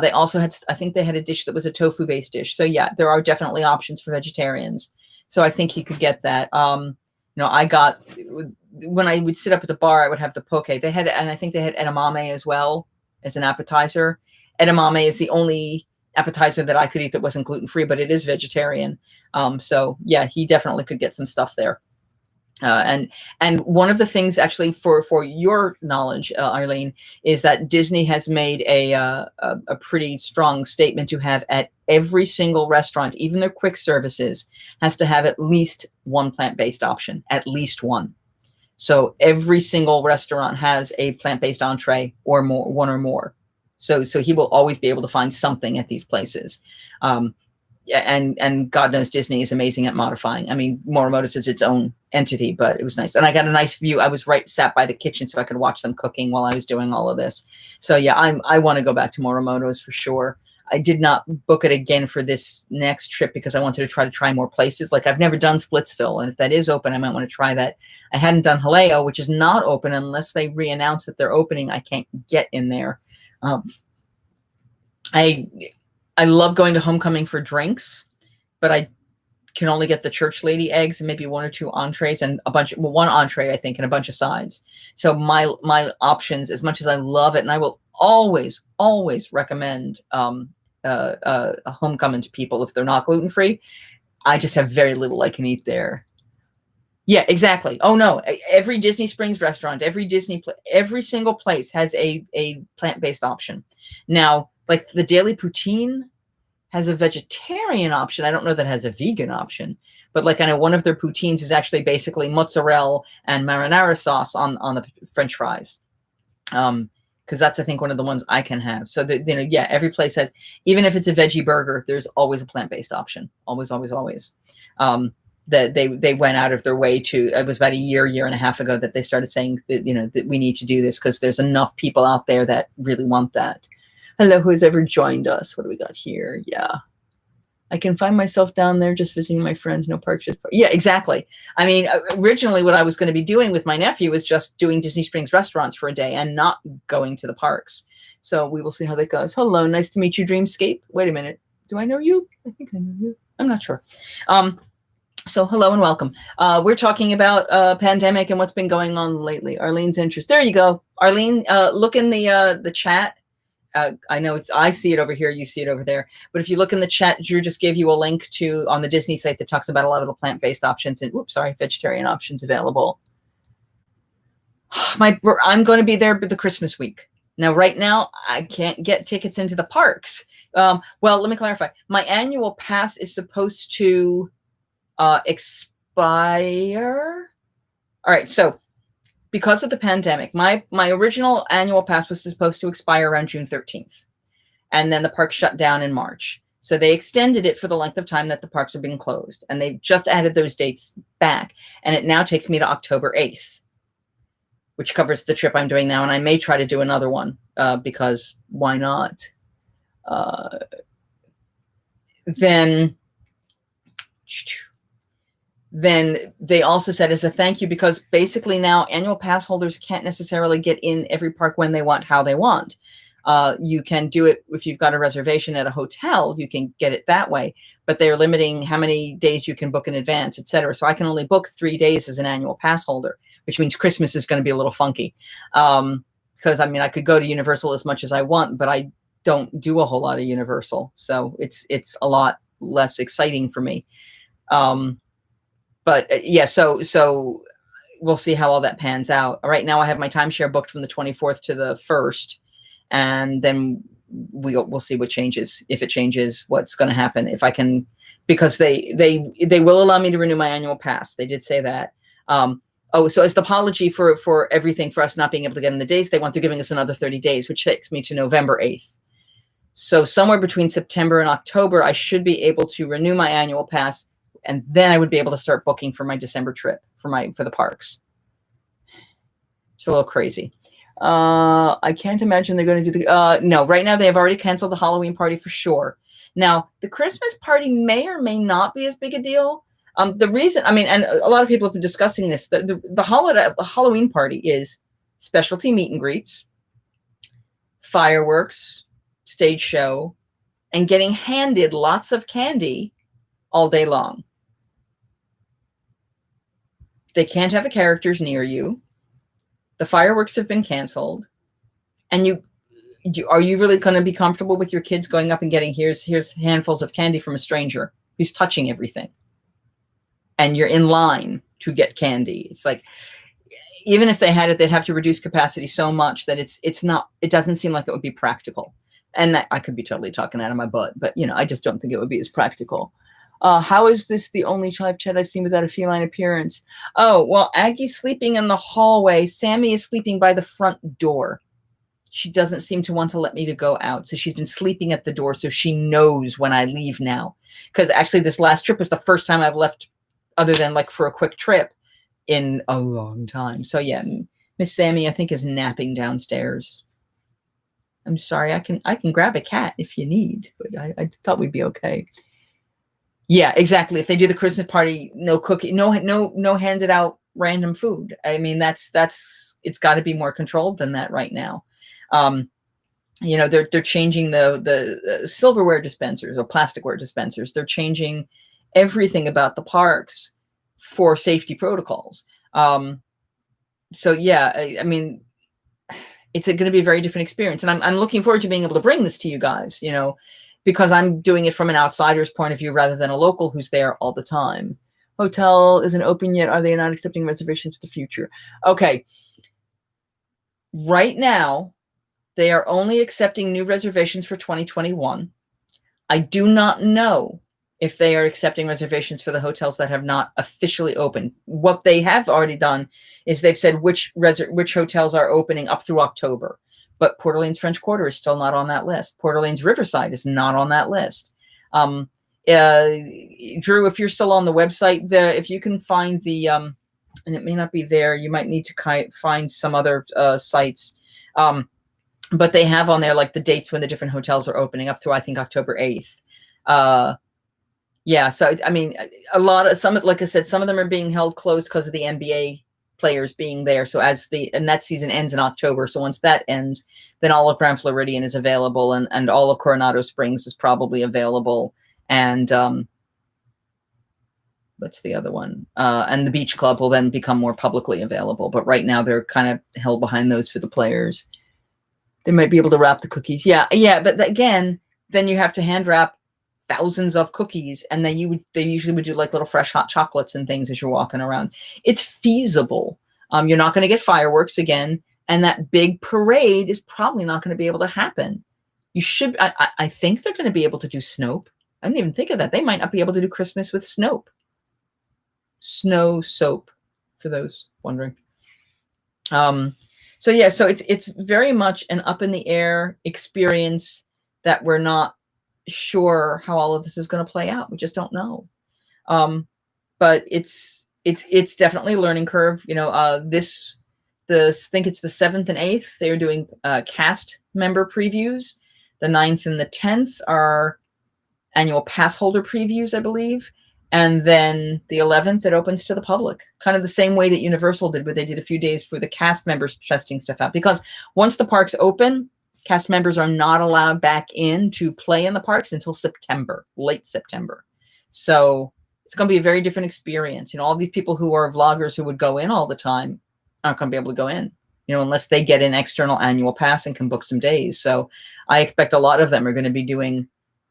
They also had, I think they had a dish that was a tofu-based dish. So yeah, there are definitely options for vegetarians. So I think he could get that. I got, when I would sit up at the bar, I would have the poke. They had, and I think they had edamame as well as an appetizer. Edamame is the only appetizer that I could eat that wasn't gluten-free, but it is vegetarian. So yeah, he definitely could get some stuff there. And one of the things actually for your knowledge, Arlene, is that Disney has made a pretty strong statement to have at every single restaurant, even their quick services, has to have at least one plant-based option, at least one. So every single restaurant has a plant-based entree or more, one or more. So he will always be able to find something at these places. And God knows Disney is amazing at modifying. I mean, Morimoto's is its own entity, but it was nice. And I got a nice view. I was sat by the kitchen so I could watch them cooking while I was doing all of this. So yeah, I want to go back to Morimoto's for sure. I did not book it again for this next trip because I wanted to try more places. Like I've never done Splitsville, and if that is open, I might want to try that. I hadn't done Haleo, which is not open unless they re-announce that they're opening. I can't get in there. I love going to Homecoming for drinks, but I can only get the church lady eggs and maybe one or two entrees and one entree, I think, and a bunch of sides. So my options, as much as I love it, and I will always recommend a Homecoming to people if they're not gluten-free, I just have very little I can eat there. Yeah, exactly. Oh no, every Disney Springs restaurant, every single place has a plant-based option. Now, like the Daily Poutine has a vegetarian option. I don't know that it has a vegan option, but like I know one of their poutines is actually basically mozzarella and marinara sauce on the French fries. Because that's, I think, one of the ones I can have. So that, yeah, every place has, even if it's a veggie burger, there's always a plant-based option. Always. That they went out of their way to, it was about a year and a half ago that they started saying that, that we need to do this because there's enough people out there that really want that. Hello, who's ever joined us? What do we got here? Yeah. I can find myself down there just visiting my friends. No parks, just parks. Yeah, exactly. I mean, originally what I was going to be doing with my nephew was just doing Disney Springs restaurants for a day and not going to the parks. So we will see how that goes. Hello, nice to meet you, Dreamscape. Wait a minute. Do I know you? I think I know you. I'm not sure. So hello and welcome. We're talking about pandemic and what's been going on lately. Arlene's interest. There you go. Arlene, look in the chat. I know I see it over here, you see it over there. But if you look in the chat, Drew just gave you a link on the Disney site that talks about a lot of the plant-based options and vegetarian options available. I'm going to be there the Christmas week. Now, right now, I can't get tickets into the parks. Well, let me clarify. My annual pass is supposed to expire. All right, so because of the pandemic, my original annual pass was supposed to expire around June 13th. And then the park shut down in March. So they extended it for the length of time that the parks are being closed. And they've just added those dates back. And it now takes me to October 8th, which covers the trip I'm doing now. And I may try to do another one because why not? Then they also said as a thank you, because basically now annual pass holders can't necessarily get in every park when they want, how they want. You can do it if you've got a reservation at a hotel, you can get it that way, but they're limiting how many days you can book in advance, etc. So I can only book 3 days as an annual pass holder, which means Christmas is going to be a little funky. Because I mean, I could go to Universal as much as I want, but I don't do a whole lot of Universal, so it's a lot less exciting for me. But yeah, so we'll see how all that pans out. Right now, I have my timeshare booked from the 24th to the 1st, and then we'll see what changes. If it changes, what's going to happen? If I can, because they will allow me to renew my annual pass. They did say that. Oh, so as the apology for everything, for us not being able to get in the days, they're giving us another 30 days, which takes me to November 8th. So somewhere between September and October, I should be able to renew my annual pass, and then I would be able to start booking for my December trip for the parks. It's a little crazy. I can't imagine they're going to do the, no, right now they have already canceled the Halloween party for sure. Now, the Christmas party may or may not be as big a deal. The reason, I mean, and a lot of people have been discussing this, the Halloween party is specialty meet and greets, fireworks, stage show, and getting handed lots of candy all day long. They can't have the characters near you. The fireworks have been canceled. And are you really going to be comfortable with your kids going up and getting, here's handfuls of candy from a stranger who's touching everything? And you're in line to get candy. It's like, even if they had it, they'd have to reduce capacity so much that it doesn't seem like it would be practical. And I could be totally talking out of my butt, but I just don't think it would be as practical. How is this the only live chat I've seen without a feline appearance? Oh, well, Aggie's sleeping in the hallway. Sammy is sleeping by the front door. She doesn't seem to want to let me to go out. So she's been sleeping at the door, so she knows when I leave now. Because actually this last trip was the first time I've left, other than like for a quick trip, in a long time. So yeah, Miss Sammy, I think, is napping downstairs. I'm sorry, I can grab a cat if you need, but I thought we'd be okay. Yeah, exactly. If they do the Christmas party, no cookie, no handed out random food. I mean, it's got to be more controlled than that right now. They're changing the silverware dispensers or plasticware dispensers. They're changing everything about the parks for safety protocols. So yeah, I mean, it's going to be a very different experience, and I'm looking forward to being able to bring this to you guys. Because I'm doing it from an outsider's point of view rather than a local who's there all the time. Hotel isn't open yet. Are they not accepting reservations in the future? Okay. Right now, they are only accepting new reservations for 2021. I do not know if they are accepting reservations for the hotels that have not officially opened. What they have already done is they've said which hotels are opening up through October. But Port Orleans French Quarter is still not on that list. Port Orleans Riverside is not on that list. Drew, if you're still on the website, if you can find the, and it may not be there, you might need to find some other sites. But they have on there like the dates when the different hotels are opening up through, I think, October 8th. Yeah, so I mean, like I said, some of them are being held closed because of the NBA players being there. So and that season ends in October. So once that ends, then all of Grand Floridian is available, and all of Coronado Springs is probably available. And what's the other one? And the Beach Club will then become more publicly available. But right now they're kind of held behind those for the players. They might be able to wrap the cookies. Yeah. But again, then you have to hand wrap thousands of cookies, and then they usually would do like little fresh hot chocolates and things as you're walking around. It's feasible. You're not going to get fireworks again, and that big parade is probably not going to be able to happen. I think they're going to be able to do Snope. I didn't even think of that. They might not be able to do Christmas with Snope. Snow soap, for those wondering. So yeah, so it's very much an up in the air experience that we're not sure how all of this is going to play out. We just don't know. But it's definitely a learning curve. I think it's the 7th and 8th. They're doing cast member previews. The 9th and the 10th are annual pass holder previews, I believe. And then the 11th, it opens to the public, kind of the same way that Universal did, where they did a few days for the cast members testing stuff out. Because once the parks open, cast members are not allowed back in to play in the parks until September, late September. So it's going to be a very different experience. All these people who are vloggers who would go in all the time aren't going to be able to go in. unless they get an external annual pass and can book some days. So I expect a lot of them are going to be doing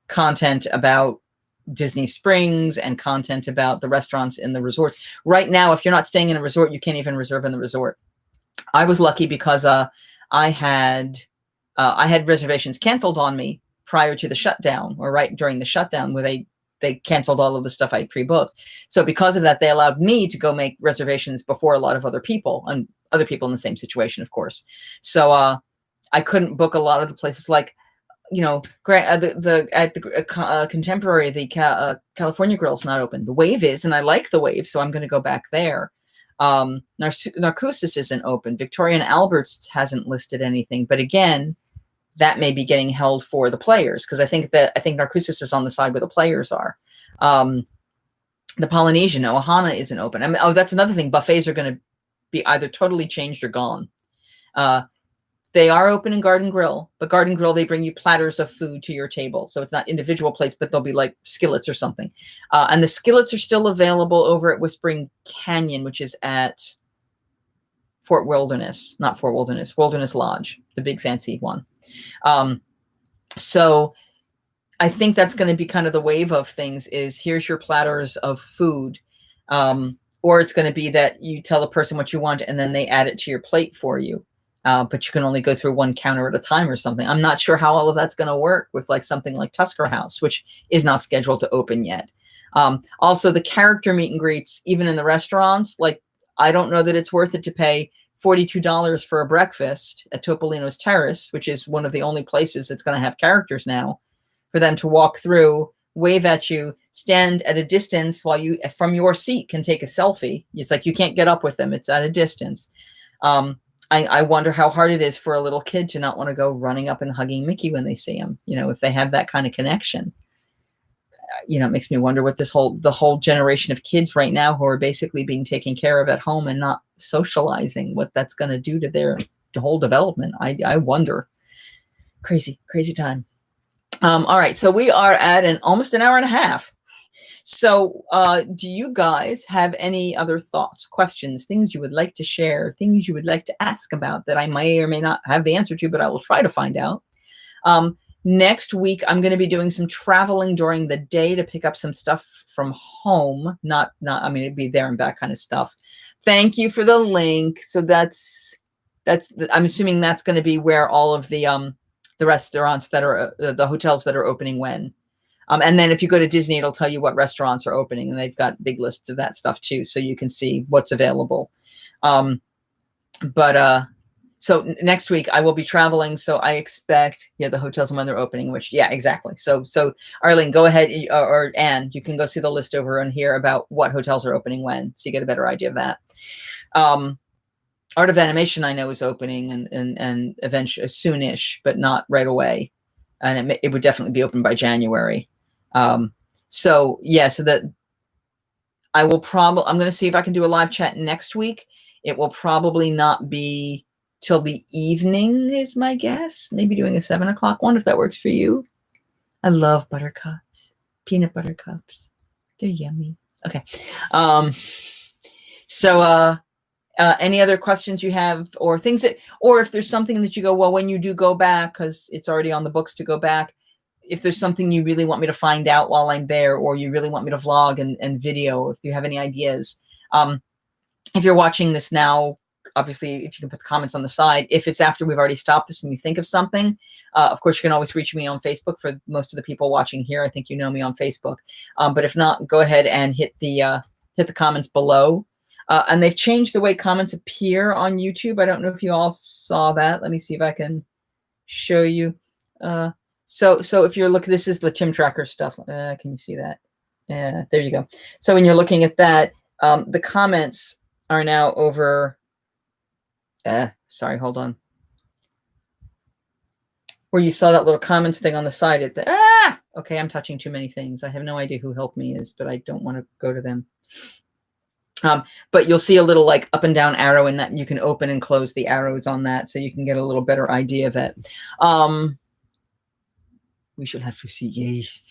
content about Disney Springs and content about the restaurants in the resorts. Right now, if you're not staying in a resort, you can't even reserve in the resort. I was lucky because I had reservations canceled on me prior to the shutdown, or right during the shutdown, where they canceled all of the stuff I pre-booked. So because of that, they allowed me to go make reservations before a lot of other people, and other people in the same situation, of course. So I couldn't book a lot of the places, like, at the Contemporary, the California Grill's not open. The Wave is, and I like the Wave, so I'm going to go back there. Narcoosseous isn't open. Victoria and Albert's hasn't listed anything, but again, that may be getting held for the players, because I think Narcoosseous is on the side where the players are. The Polynesian, Ohana, isn't open. I mean, that's another thing. Buffets are going to be either totally changed or gone. They are open in Garden Grill, but Garden Grill, they bring you platters of food to your table. So it's not individual plates, but they'll be like skillets or something. And the skillets are still available over at Whispering Canyon, which is at Wilderness Lodge, the big fancy one. So I think that's going to be kind of the wave of things, is here's your platters of food. Or it's going to be that you tell the person what you want and then they add it to your plate for you. But you can only go through one counter at a time or something. I'm not sure how all of that's going to work with like something like Tusker House, which is not scheduled to open yet. Also, the character meet and greets, even in the restaurants, like, I don't know that it's worth it to pay $42 for a breakfast at Topolino's Terrace, which is one of the only places that's going to have characters now, for them to walk through, wave at you, stand at a distance while you, from your seat, can take a selfie. It's like you can't get up with them. It's at a distance. I wonder how hard it is for a little kid to not want to go running up and hugging Mickey when they see him, if they have that kind of connection. It makes me wonder what the whole generation of kids right now who are basically being taken care of at home and not socializing, what that's going to do to their whole development. I wonder. Crazy time. All right. So we are at almost an hour and a half. So do you guys have any other thoughts, questions, things you would like to share, things you would like to ask about that I may or may not have the answer to, but I will try to find out? Next week, I'm going to be doing some traveling during the day to pick up some stuff from home. It'd be there and back kind of stuff. Thank you for the link. So that's I'm assuming that's going to be where all of the restaurants that are, the hotels that are opening when. And then if you go to Disney, it'll tell you what restaurants are opening, and they've got big lists of that stuff too, so you can see what's available. So next week I will be traveling, so I expect, the hotels and when they're opening, which, exactly. So Arlene, go ahead, or Anne, you can go see the list over on here about what hotels are opening when, so you get a better idea of that. Art of Animation, I know, is opening and eventually soonish, but not right away. And it would definitely be open by January. So that I'm going to see if I can do a live chat next week. It will probably not be till the evening is my guess. Maybe doing a 7:00 one if that works for you. I love buttercups, peanut butter cups. They're yummy. Okay. Any other questions you have, or things or if there's something that you go, well, when you do go back, because it's already on the books to go back, if there's something you really want me to find out while I'm there, or you really want me to vlog and video, if you have any ideas. If you're watching this now, obviously, if you can put the comments on the side. If it's after we've already stopped this and you think of something, of course, you can always reach me on Facebook. For most of the people watching here, I think you know me on Facebook. But if not, go ahead and hit the comments below. And they've changed the way comments appear on YouTube. I don't know if you all saw that. Let me see if I can show you. So if you're looking, this is the Tim Tracker stuff. Can you see that? Yeah, there you go. So when you're looking at that, the comments are now over. Sorry, hold on. Where you saw that little comments thing on the side. Okay, I'm touching too many things. I have no idea who Help Me is, but I don't want to go to them. But you'll see a little like up and down arrow in that you can open and close the arrows on that, so you can get a little better idea of it. We should have to see, yes.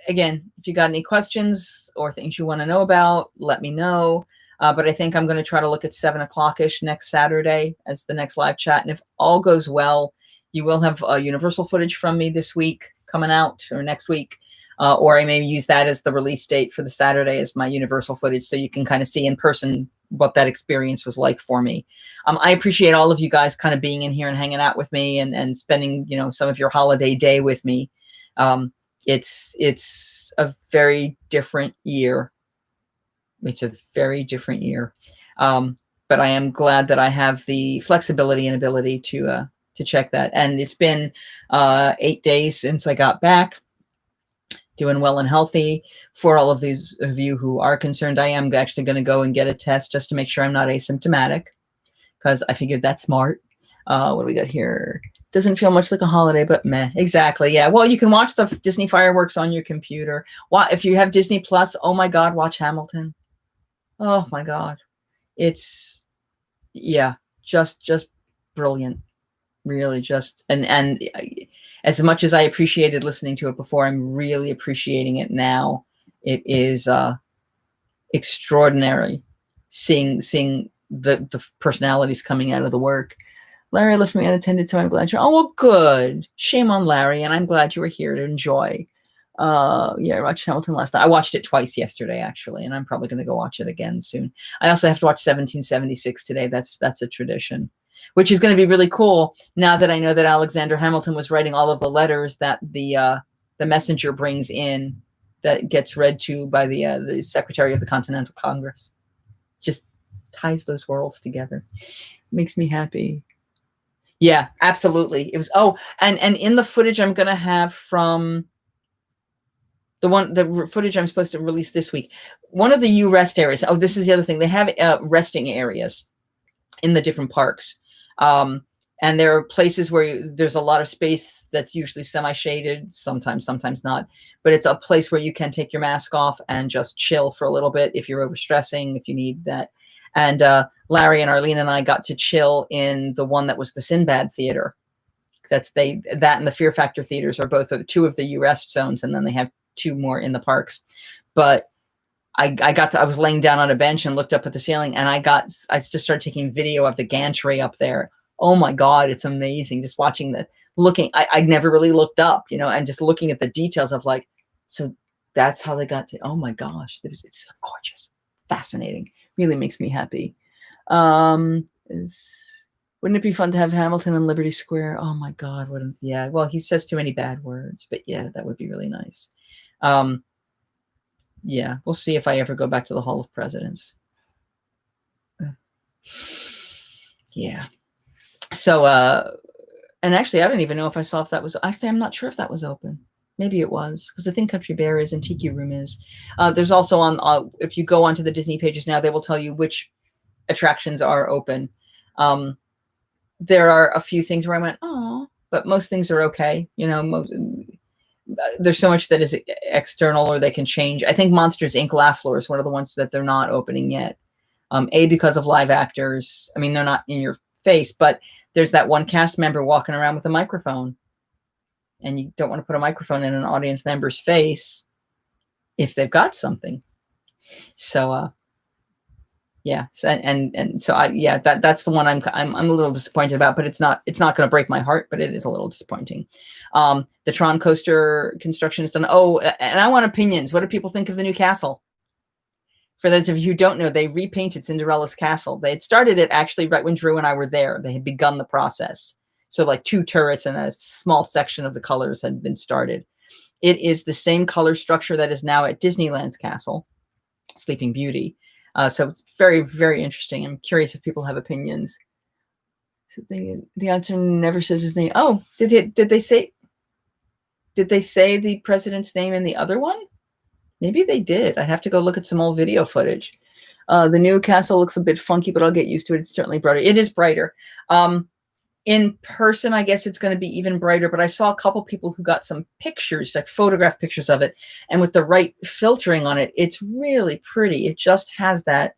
Again, if you got any questions or things you want to know about, let me know. But I think I'm going to try to look at 7 o'clock-ish next Saturday as the next live chat. And if all goes well, you will have Universal footage from me this week coming out, or next week. Or I may use that as the release date for the Saturday as my Universal footage, so you can kind of see in person what that experience was like for me. I appreciate all of you guys kind of being in here and hanging out with me and spending, you know, some of your holiday day with me. It's a very different year. It's a very different year. But I am glad that I have the flexibility and ability to check that. And it's been 8 days since I got back. Doing well and healthy. For all of these of you who are concerned, I am actually going to go and get a test just to make sure I'm not asymptomatic, because I figured that's smart. What do we got here? Doesn't feel much like a holiday, but meh. Exactly. Yeah. Well, you can watch the Disney fireworks on your computer. If you have Disney Plus, oh my God, watch Hamilton. Oh my God. It's, yeah, just brilliant. Really just, and as much as I appreciated listening to it before, I'm really appreciating it now. It is extraordinary seeing the personalities coming out of the work. Larry left me unattended, so I'm glad you're, oh, well, good. Shame on Larry, and I'm glad you were here to enjoy. Yeah, I watched Hamilton last night. I watched it twice yesterday, actually, and I'm probably going to go watch it again soon. I also have to watch 1776 today. That's a tradition, which is going to be really cool now that I know that Alexander Hamilton was writing all of the letters that the messenger brings in, that gets read to by the Secretary of the Continental Congress. Just ties those worlds together. Makes me happy. Yeah, absolutely. It was, and in the footage I'm going to have from the footage I'm supposed to release this week, one of the rest areas. Oh, this is the other thing. They have resting areas in the different parks. And there are places where there's a lot of space that's usually semi-shaded, sometimes not, but it's a place where you can take your mask off and just chill for a little bit if you're overstressing, if you need that. And Larry and Arlene and I got to chill in the one that was the Sinbad Theater. That and the Fear Factor theaters are both two of the rest zones, and then they have 2 more in the parks. But I was laying down on a bench and looked up at the ceiling, and I just started taking video of the gantry up there. Oh my God, it's amazing. Just watching I'd never really looked up, you know, and just looking at the details of like, so that's how they got to, oh my gosh, it's so gorgeous, fascinating, really makes me happy. Wouldn't it be fun to have Hamilton in Liberty Square? Oh my God, yeah, well, he says too many bad words, but yeah, that would be really nice. Yeah, we'll see if I ever go back to the Hall of Presidents. Yeah. So, and actually, I don't even know if I saw if that was, actually, I'm not sure if that was open. Maybe it was, because I think Country Bear is and Tiki Room is. There's also if you go onto the Disney pages now, they will tell you which attractions are open. There are a few things where I went, oh, but most things are okay. You know, there's so much that is external or they can change. I think Monsters, Inc. Laugh Floor is one of the ones that they're not opening yet. Because of live actors. I mean, they're not in your face, but there's that one cast member walking around with a microphone, and you don't want to put a microphone in an audience member's face if they've got something. So, yeah. That's the one I'm a little disappointed about, but it's not going to break my heart, but it is a little disappointing. The Tron coaster construction is done. Oh, and I want opinions. What do people think of the new castle? For those of you who don't know, they repainted Cinderella's castle. They had started it actually right when Drew and I were there. They had begun the process. So like 2 turrets and a small section of the colors had been started. It is the same color structure that is now at Disneyland's castle, Sleeping Beauty. So it's very, very interesting. I'm curious if people have opinions. So the answer never says his name. Oh, did they say the president's name in the other one? Maybe they did. I'd have to go look at some old video footage. The new castle looks a bit funky, but I'll get used to it. It's certainly brighter. It is brighter. In person, I guess it's going to be even brighter, but I saw a couple people who got some pictures, like photograph pictures of it, and with the right filtering on it, it's really pretty. It just has that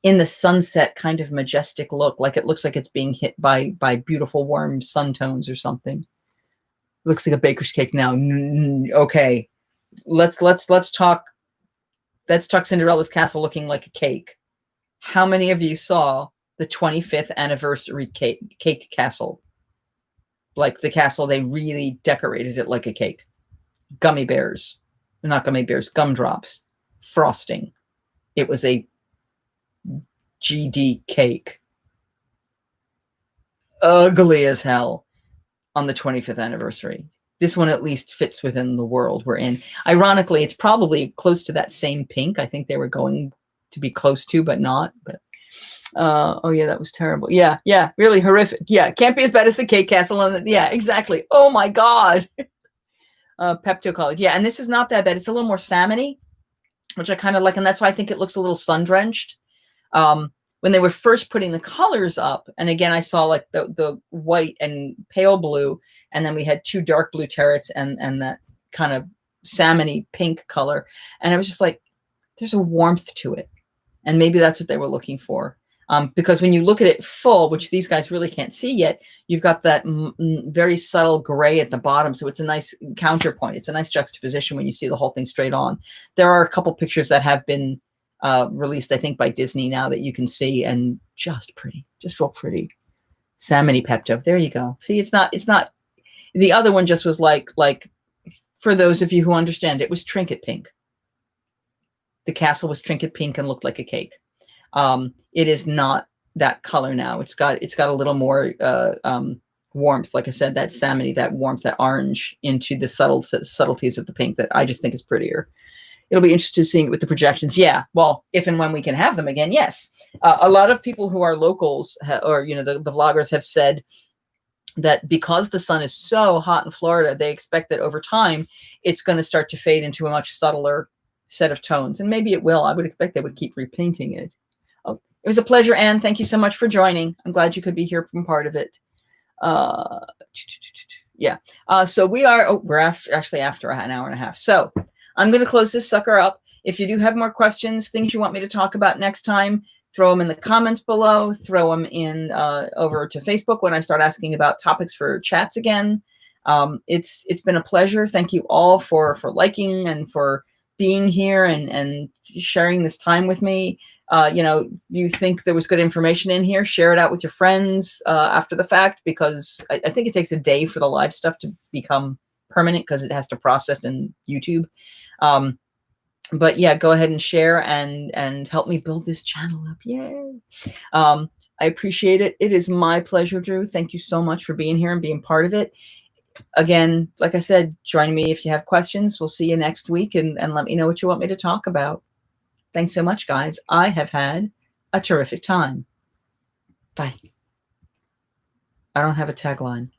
in the sunset kind of majestic look, like it looks like it's being hit by beautiful warm sun tones or something. Looks like a baker's cake now. Okay. Let's talk Cinderella's castle looking like a cake. How many of you saw the 25th anniversary cake castle? Like the castle, they really decorated it like a cake. Gummy bears, not gummy bears, gumdrops, frosting. It was a GD cake. Ugly as hell on the 25th anniversary. This one at least fits within the world we're in. Ironically, it's probably close to that same pink. I think they were going to be close to, but not. But oh yeah, that was terrible. Yeah, really horrific. Yeah, can't be as bad as the cake castle. Yeah, exactly. Oh my God. Pepto College. Yeah, and this is not that bad. It's a little more salmony, which I kind of like, and that's why I think it looks a little sun-drenched. When they were first putting the colors up, and again, I saw like the white and pale blue, and then we had 2 dark blue turrets and that kind of salmony pink color. And I was just like, there's a warmth to it. And maybe that's what they were looking for. Because when you look at it full, which these guys really can't see yet, you've got that very subtle gray at the bottom. So it's a nice counterpoint. It's a nice juxtaposition when you see the whole thing straight on. There are a couple pictures that have been released, I think, by Disney now that you can see, and just pretty, just real pretty. Salmony Pepto. There you go. See, it's not, the other one just was like, for those of you who understand, it was trinket pink. The castle was trinket pink and looked like a cake. It is not that color now. It's got a little more warmth. Like I said, that salmony, that warmth, that orange into the subtleties of the pink that I just think is prettier. It'll be interesting seeing it with the projections. Yeah, well, if and when we can have them again, yes. A lot of people who are locals or, the vloggers have said that because the sun is so hot in Florida, they expect that over time, it's going to start to fade into a much subtler set of tones. And maybe it will. I would expect they would keep repainting it. Oh, it was a pleasure, Anne. Thank you so much for joining. I'm glad you could be here from part of it. Yeah. So we're actually after an hour and a half. So I'm going to close this sucker up. If you do have more questions, things you want me to talk about next time, throw them in the comments below, throw them in over to Facebook when I start asking about topics for chats again. It's been a pleasure. Thank you all for liking and for being here and sharing this time with me. You think there was good information in here, share it out with your friends after the fact, because I think it takes a day for the live stuff to become permanent because it has to process in YouTube. But yeah, go ahead and share and help me build this channel up. Yay. I appreciate it. It is my pleasure, Drew. Thank you so much for being here and being part of it. Again, like I said, join me if you have questions. We'll see you next week and let me know what you want me to talk about. Thanks so much, guys. I have had a terrific time. Bye. I don't have a tagline.